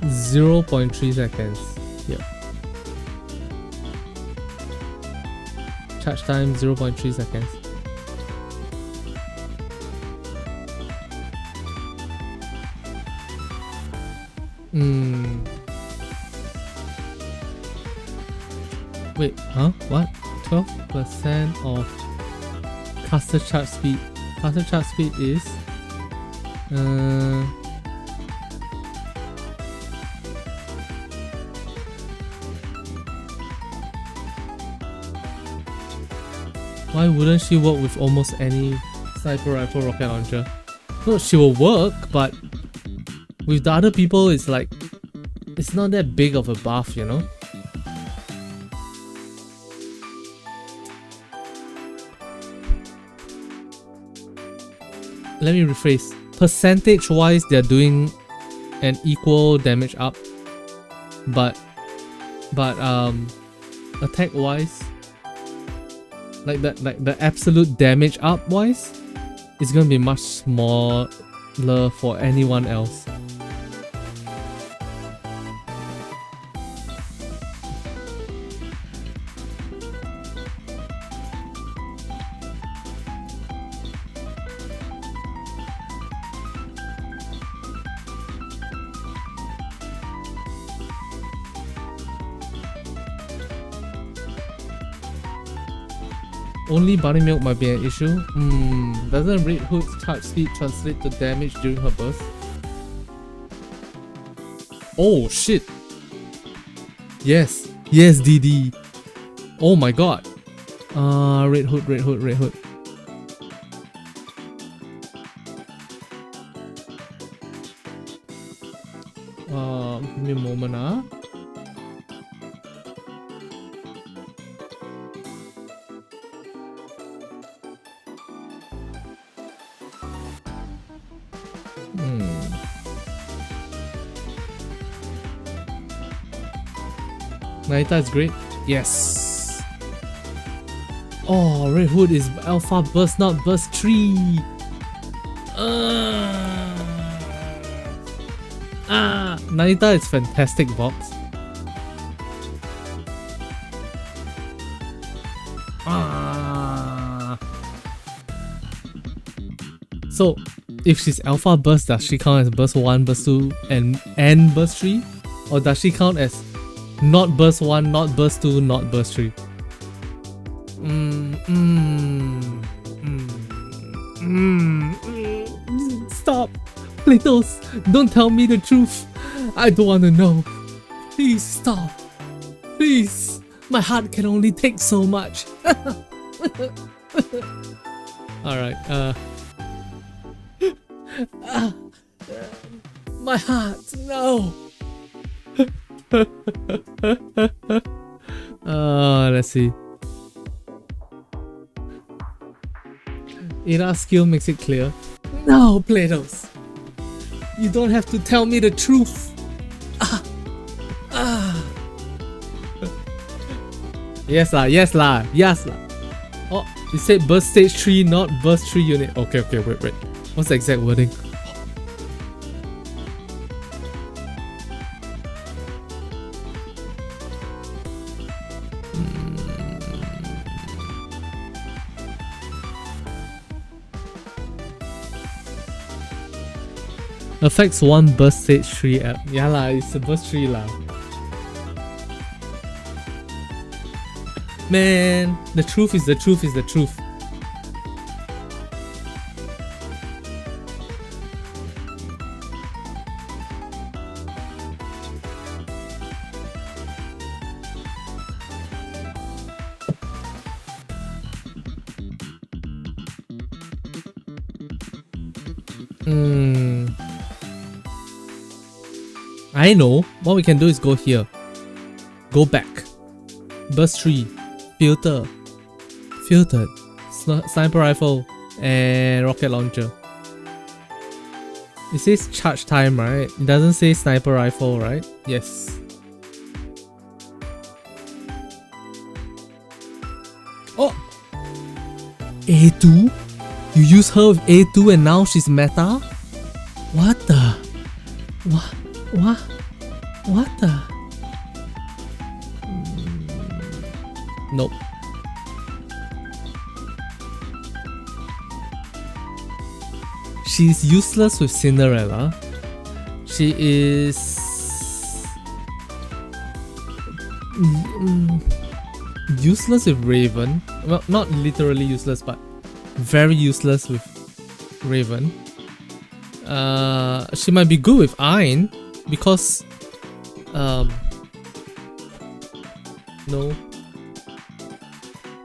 Speaker 1: 0.3 seconds. Yep. Charge time 0.3 seconds. Wait, huh? What? 12% of caster charge speed. Caster charge speed is why wouldn't she work with almost any sniper rifle rocket launcher? No, she will work, but with the other people it's like it's not that big of a buff, you know? Let me rephrase. Percentage wise they're doing an equal damage up, but attack wise, like the absolute damage up wise, it's gonna be much smaller for anyone else. Only buttermilk might be an issue. Doesn't Red Hood's charge speed translate to damage during her burst? Oh shit! Yes, DD. Oh my god. Red Hood. Give me a moment, Nayuta is great. Yes. Oh, Red Hood is Alpha Burst, not Burst 3. Nayuta is fantastic box. So, if she's Alpha Burst, does she count as Burst 1, Burst 2, and Burst 3? Or does she count as not Burst 1, not Burst 2, not Burst 3? Stop! Littles, don't tell me the truth. I don't want to know. Please stop. Please. My heart can only take so much. Alright, my heart, no. Let's see. Ira's skill makes it clear. No, Platos. You don't have to tell me the truth. Yes lah, yes lah, yes lah. Oh, you said burst stage 3, not burst 3 unit. Okay, wait. What's the exact wording? Affects one burst stage 3 app. Yeah lah, it's a burst 3 lah. Man, the truth is the truth is the truth. I know. What we can do is go here. Go back. Burst 3. Filter. Filtered. Sniper rifle. And rocket launcher. It says charge time, right? It doesn't say sniper rifle, right? Yes. Oh! A2? You use her with A2 and now she's meta? What the? What? What the? Nope. She's useless with Cinderella. She is useless with Raven. Well, not literally useless, but very useless with Raven. She might be good with Iron because no.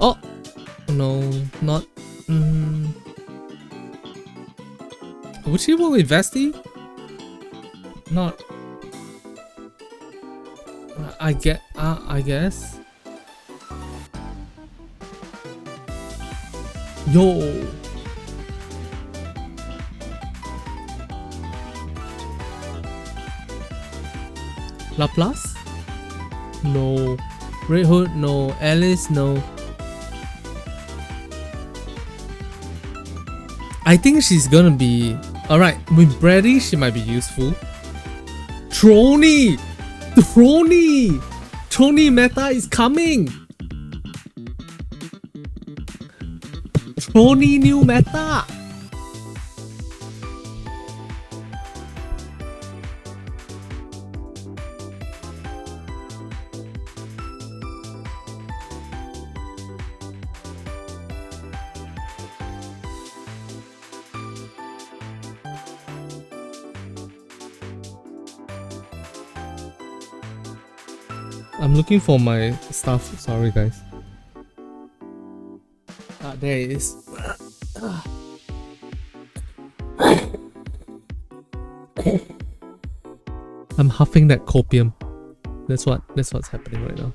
Speaker 1: Oh no, not. Would she work with Vesti? Not. I guess. Yo. Laplace? No. Red Hood? No. Alice? No. I think she's gonna be... Alright, with Brady she might be useful. Trony! Trony meta is coming! Trony new meta! I'm looking for my stuff. Sorry, guys. There it is. I'm huffing that copium. That's what's happening right now.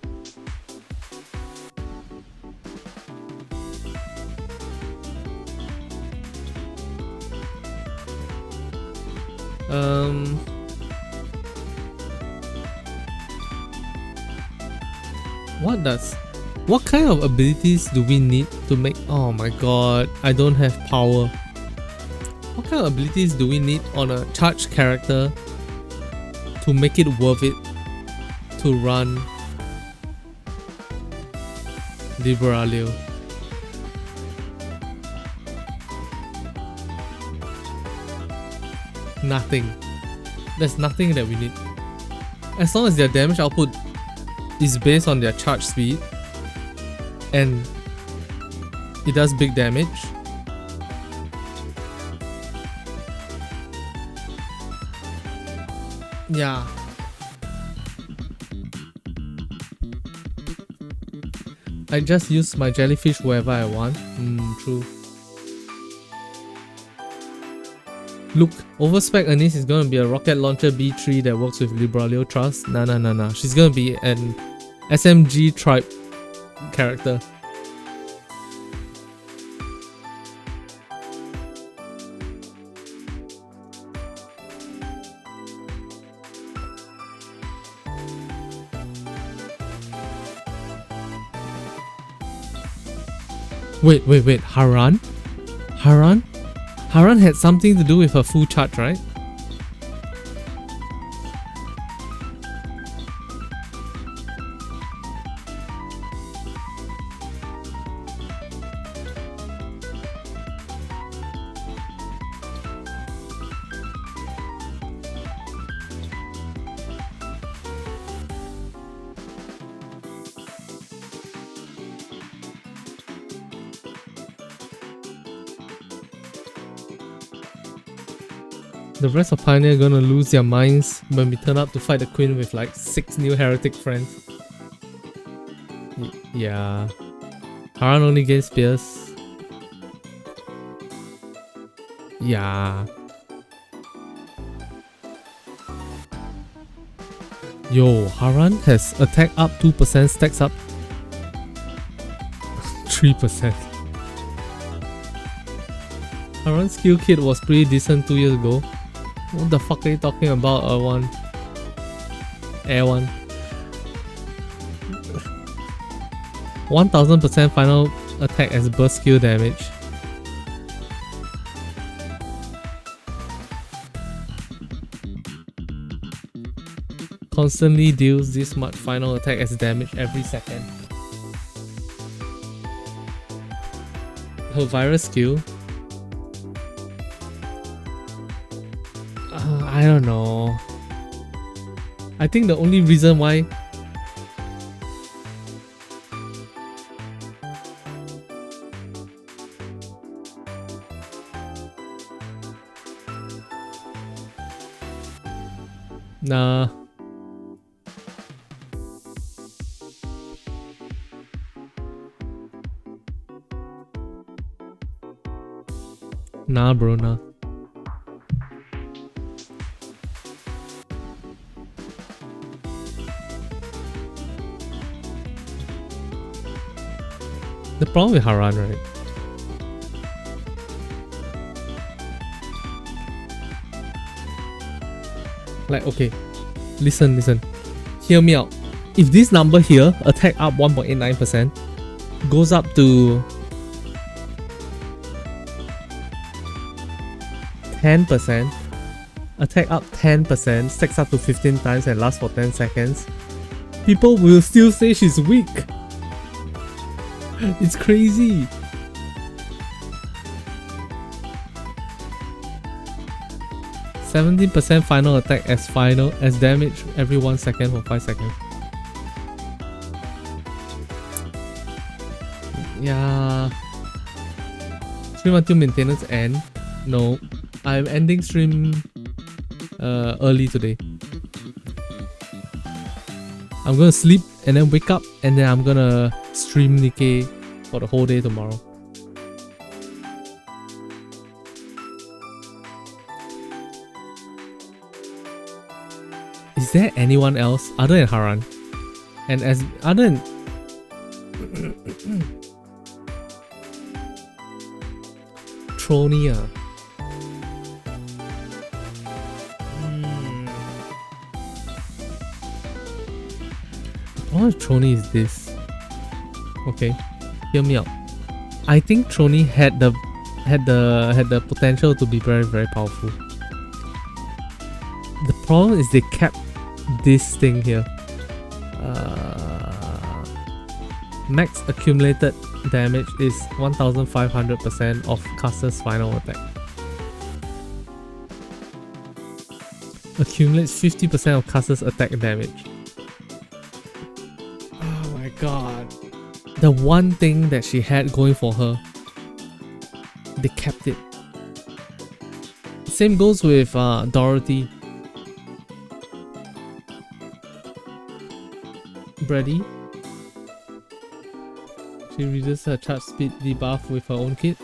Speaker 1: What kind of abilities do we need to make? Oh my god, I don't have power. What kind of abilities do we need on a charged character to make it worth it to run Liberalio? Nothing. There's nothing that we need. As long as their damage output is based on their charge speed and it does big damage, yeah. I just use my jellyfish wherever I want. True. Look, overspec Anice is gonna be a rocket launcher B3 that works with Liberalio Trust. Nah. She's gonna be an SMG tribe character. Wait. Haran? Haran had something to do with her full charge, right? The rest of Pioneer gonna lose their minds when we turn up to fight the Queen with like 6 new heretic friends. Yeah. Haran only gains spears. Yeah. Yo, Haran has attack up 2%, stacks up 3%. Haran's skill kit was pretty decent 2 years ago. What the fuck are you talking about, one? Air one. 1000% final attack as burst skill damage. Constantly deals this much final attack as damage every second. Her virus skill. I don't know. I think the only reason why nah. Nah, bro, nah. The problem with Haran, right? Like, okay, listen. Hear me out. If this number here, attack up 1.89%, goes up to 10%, attack up 10%, stacks up to 15 times and lasts for 10 seconds, people will still say she's weak. It's crazy. %17% final attack as damage every 1 second for 5 seconds. Yeah. Stream until maintenance end. No, I'm ending stream early today. I'm gonna sleep and then wake up and then I'm gonna stream Nikke for the whole day tomorrow. Is there anyone else other than Haran? And as other than Tronia. What Trony is this? Okay, hear me out. I think Trony had the potential to be very, very powerful. The problem is they kept this thing here. Max accumulated damage is 1500% of caster's final attack. Accumulates 50% of caster's attack damage. Oh my god. The one thing that she had going for her, they kept it. Same goes with Dorothy. Brady. She reduces her charge speed debuff with her own kit.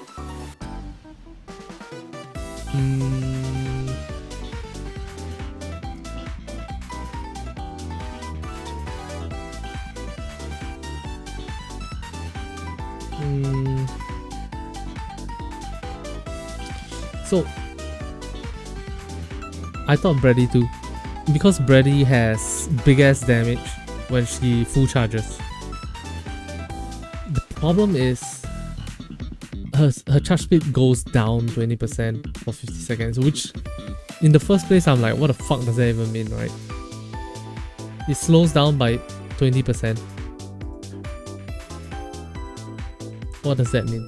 Speaker 1: So I thought Brady too, because Brady has big ass damage when she full charges. The problem is her charge speed goes down 20% for 50 seconds, which in the first place I'm like, what the fuck does that even mean, right? It slows down by 20%. What does that mean?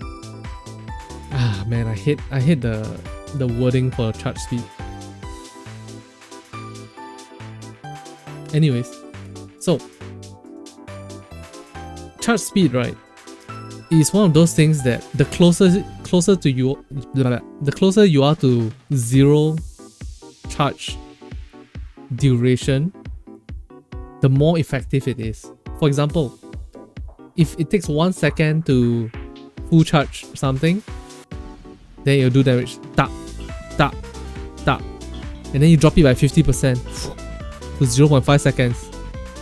Speaker 1: Ah man, I hate the wording for charge speed. Anyways, so charge speed, right, is one of those things that the closer you are to zero charge duration, the more effective it is. For example, if it takes 1 second to full charge something, then you'll do damage, tap, tap, tap, and then you drop it by 50% to 0.5 seconds,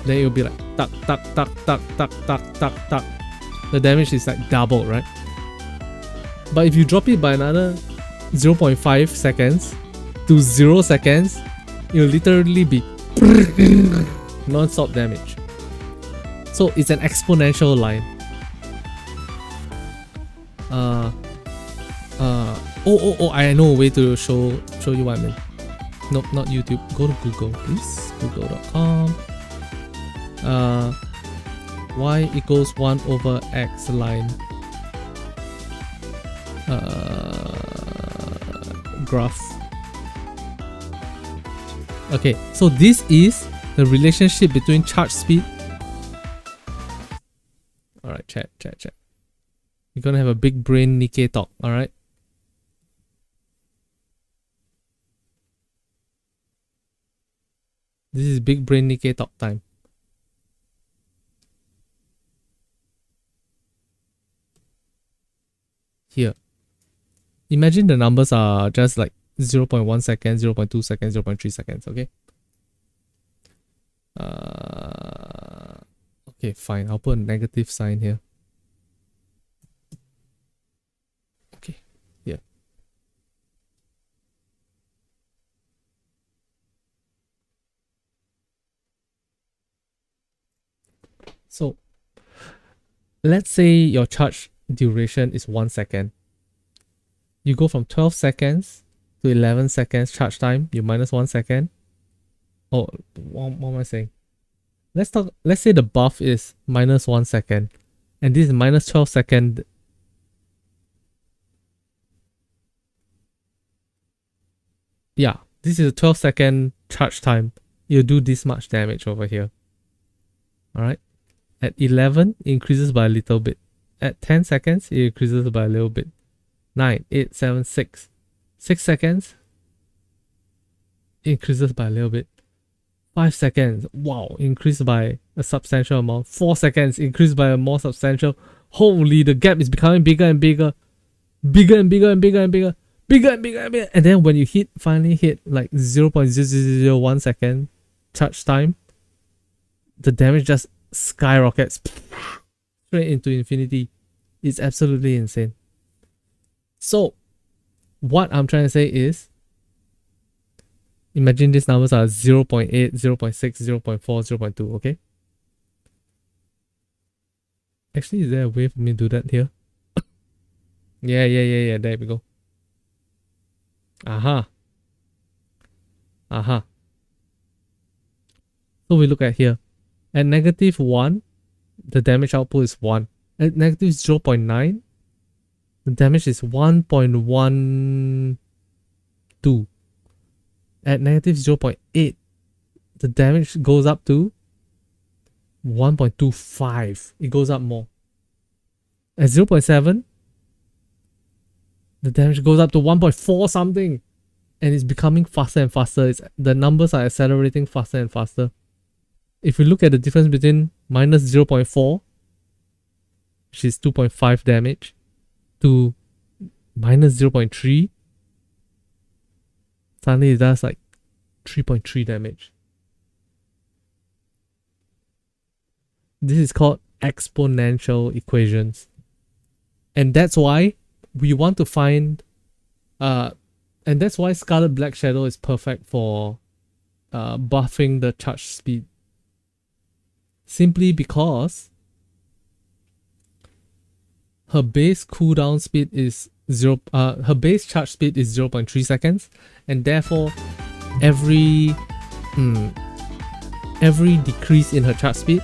Speaker 1: then it'll be like tuck, tuck, tuck, tuck, tuck, tuck, tuck, tuck. The damage is like double, right? But if you drop it by another 0.5 seconds to 0 seconds, it'll literally be non-stop damage. So it's an exponential line. I know a way to show you what I mean. Nope, not YouTube. Go to Google, please. Google.com. Y equals 1 over X line. Graph. Okay, so this is the relationship between charge speed. Alright, chat. We're gonna have a big brain Nikke talk, alright? This is big brain Nikke talk time. Here. Imagine the numbers are just like 0.1 second, 0.2 seconds, 0.3 seconds, okay? Okay, fine. I'll put a negative sign here. Okay, yeah. So, let's say your charge duration is 1 second. You go from 12 seconds to 11 seconds charge time, you minus 1 second. Oh, what am I saying? Let's say the buff is minus 1 second and this is minus 12 second. Yeah, this is a 12 second charge time. You do this much damage over here. Alright. At 11, it increases by a little bit. At 10 seconds, it increases by a little bit. 9, 8, 7, 6. 6 seconds, it increases by a little bit. 5 seconds, wow, increased by a substantial amount. 4 seconds, increased by a more substantial. Holy, the gap is becoming bigger and bigger. Bigger and bigger and bigger and bigger. Bigger and bigger and bigger. And then when you finally hit like 0.0001 second charge time, the damage just skyrockets straight into infinity. It's absolutely insane. So, what I'm trying to say is, imagine these numbers are 0.8, 0.6, 0.4, 0.2, okay? Actually, is there a way for me to do that here? Yeah, there we go. Aha. So we look at here. At negative 1, the damage output is 1. At negative 0.9, the damage is 1.12. At negative 0.8, the damage goes up to 1.25. It goes up more. At 0.7, the damage goes up to 1.4 something. And it's becoming faster and faster. The numbers are accelerating faster and faster. If we look at the difference between minus 0.4, which is 2.5 damage, to minus 0.3, suddenly it does like 3.3 damage. This is called exponential equations. And that's why we want to find and that's why Scarlet Black Shadow is perfect for buffing the charge speed. Simply because her base cooldown speed is her base charge speed is 0.3 seconds, and therefore every decrease in her charge speed,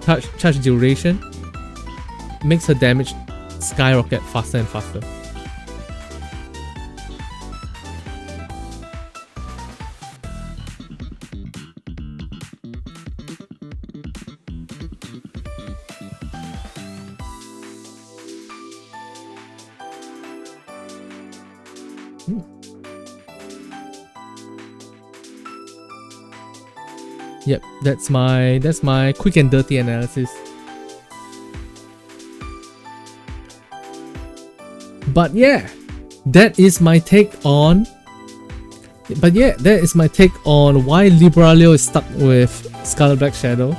Speaker 1: charge duration, makes her damage skyrocket faster and faster. Yep, that's my quick and dirty analysis. But yeah, that is my take on why Liberalio is stuck with Scarlet Black Shadow.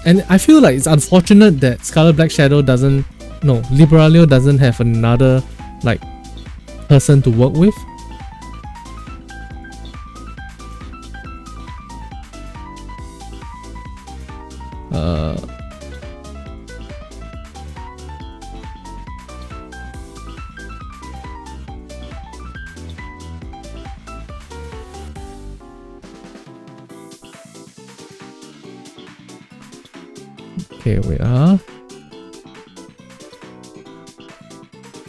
Speaker 1: And I feel like it's unfortunate that Liberalio doesn't have another like person to work with. Okay, we are.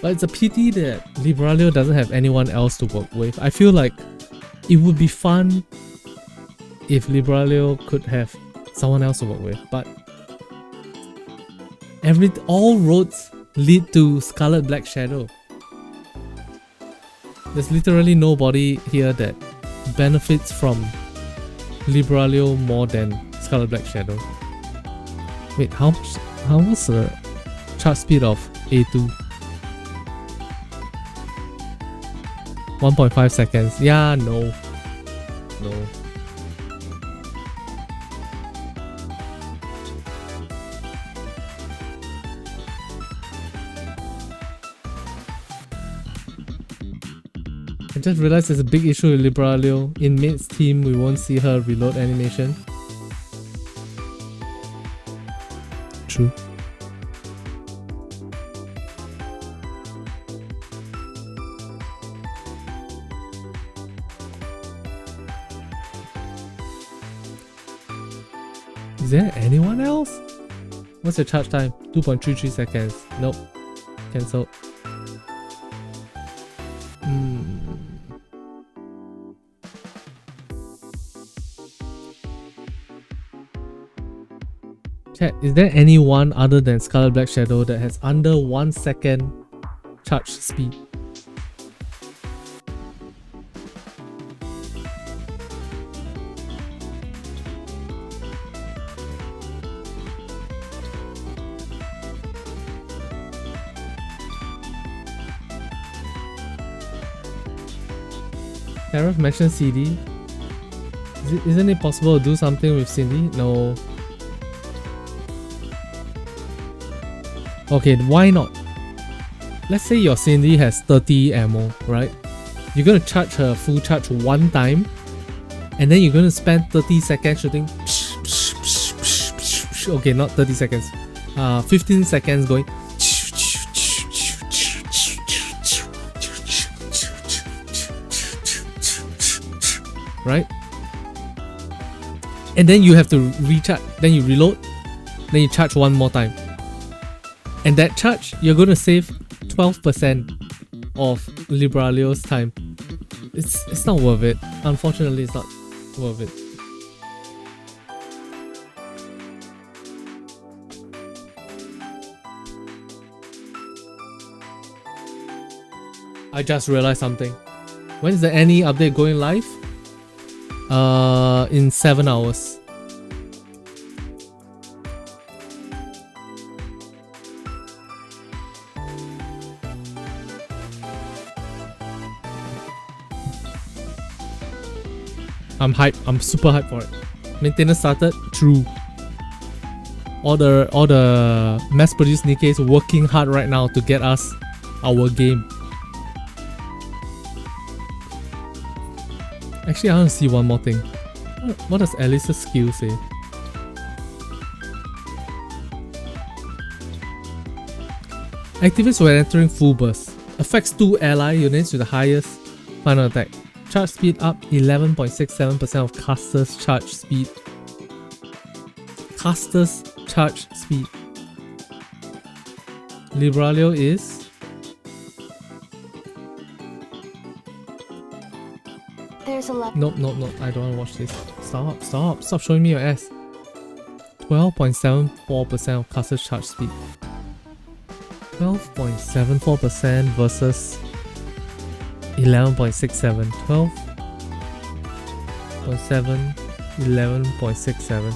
Speaker 1: But it's a pity that Liberalio doesn't have anyone else to work with. I feel like it would be fun if Liberalio could have someone else to work with, but all roads lead to Scarlet Black Shadow. There's literally nobody here that benefits from Liberalio more than Scarlet Black Shadow. Wait, how was the charge speed of A2? 1.5 seconds. Yeah, no. I just realized there's a big issue with Liberalio. In Mate's team, we won't see her reload animation. True. Is there anyone else? What's your charge time? 2.33 seconds. Nope. Cancelled. Chat, is there anyone other than Scarlet Black Shadow that has under 1 second charge speed? Gareth mentioned CD. Isn't it possible to do something with Cindy? No. Okay, why not? Let's say your Cindy has 30 ammo, right? You're gonna charge her full charge one time, and then you're gonna spend 30 seconds shooting. Okay, not 30 seconds. 15 seconds going. Right? And then you have to recharge, then you reload, then you charge one more time. And that charge, you're going to save 12% of Liberalio's time. It's not worth it. Unfortunately, it's not worth it. I just realized something. When is the Annie update going live? In 7 hours. I'm hyped. I'm super hyped for it. Maintenance started. True. All the mass-produced Nikkes working hard right now to get us our game. Actually, I want to see one more thing. What does Alice's skill say? Activates when entering full burst. Affects 2 ally units with the highest final attack. Charge speed up 11.67% of caster's charge speed. Caster's charge speed. Liberalio is
Speaker 2: There's a lot.
Speaker 1: Nope, I don't want to watch this. Stop showing me your ass. 12.74% of caster's charge speed. 12.74% versus 11.67. 12.7, 11.67.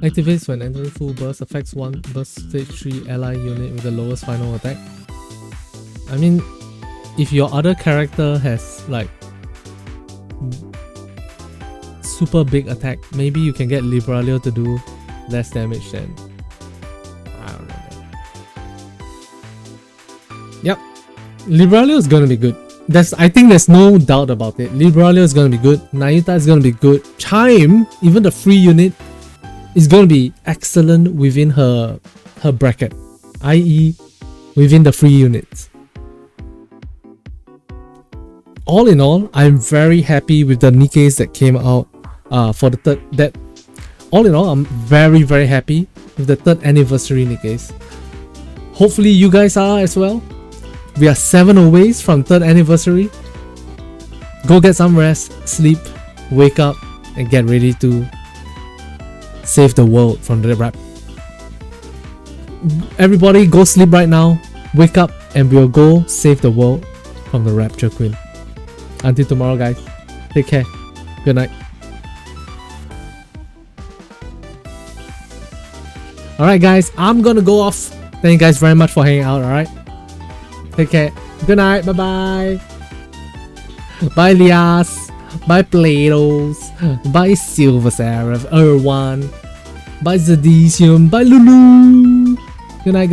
Speaker 1: Activates when entering full burst, affects 1 burst stage 3 ally unit with the lowest final attack. I mean, if your other character has like super big attack, maybe you can get Liberalio to do less damage than, I don't know. Yep, Liberalio is gonna be good. I think there's no doubt about it. Liberalio is gonna be good. Nayuta is gonna be good. Chime, even the free unit, is going to be excellent within her bracket, i.e. within the free units. All in all, I'm very happy with the Nikkes that came out for the third. All in all, I'm very happy with the 3rd anniversary Nikkes. Hopefully you guys are as well. We are 7 away from 3rd anniversary. Go get some rest, sleep, wake up, and get ready to save the world from the rap. Everybody go sleep right now, wake up, and we'll go save the world from the Rapture Queen. Until tomorrow guys, take care, good night. Alright guys, I'm gonna go off. Thank you guys very much for hanging out, alright? Take care, good night, bye bye. Bye Lias. Bye Platos, bye Silver Seraph, Erwan, bye Zadicium, bye Lulu. Good night.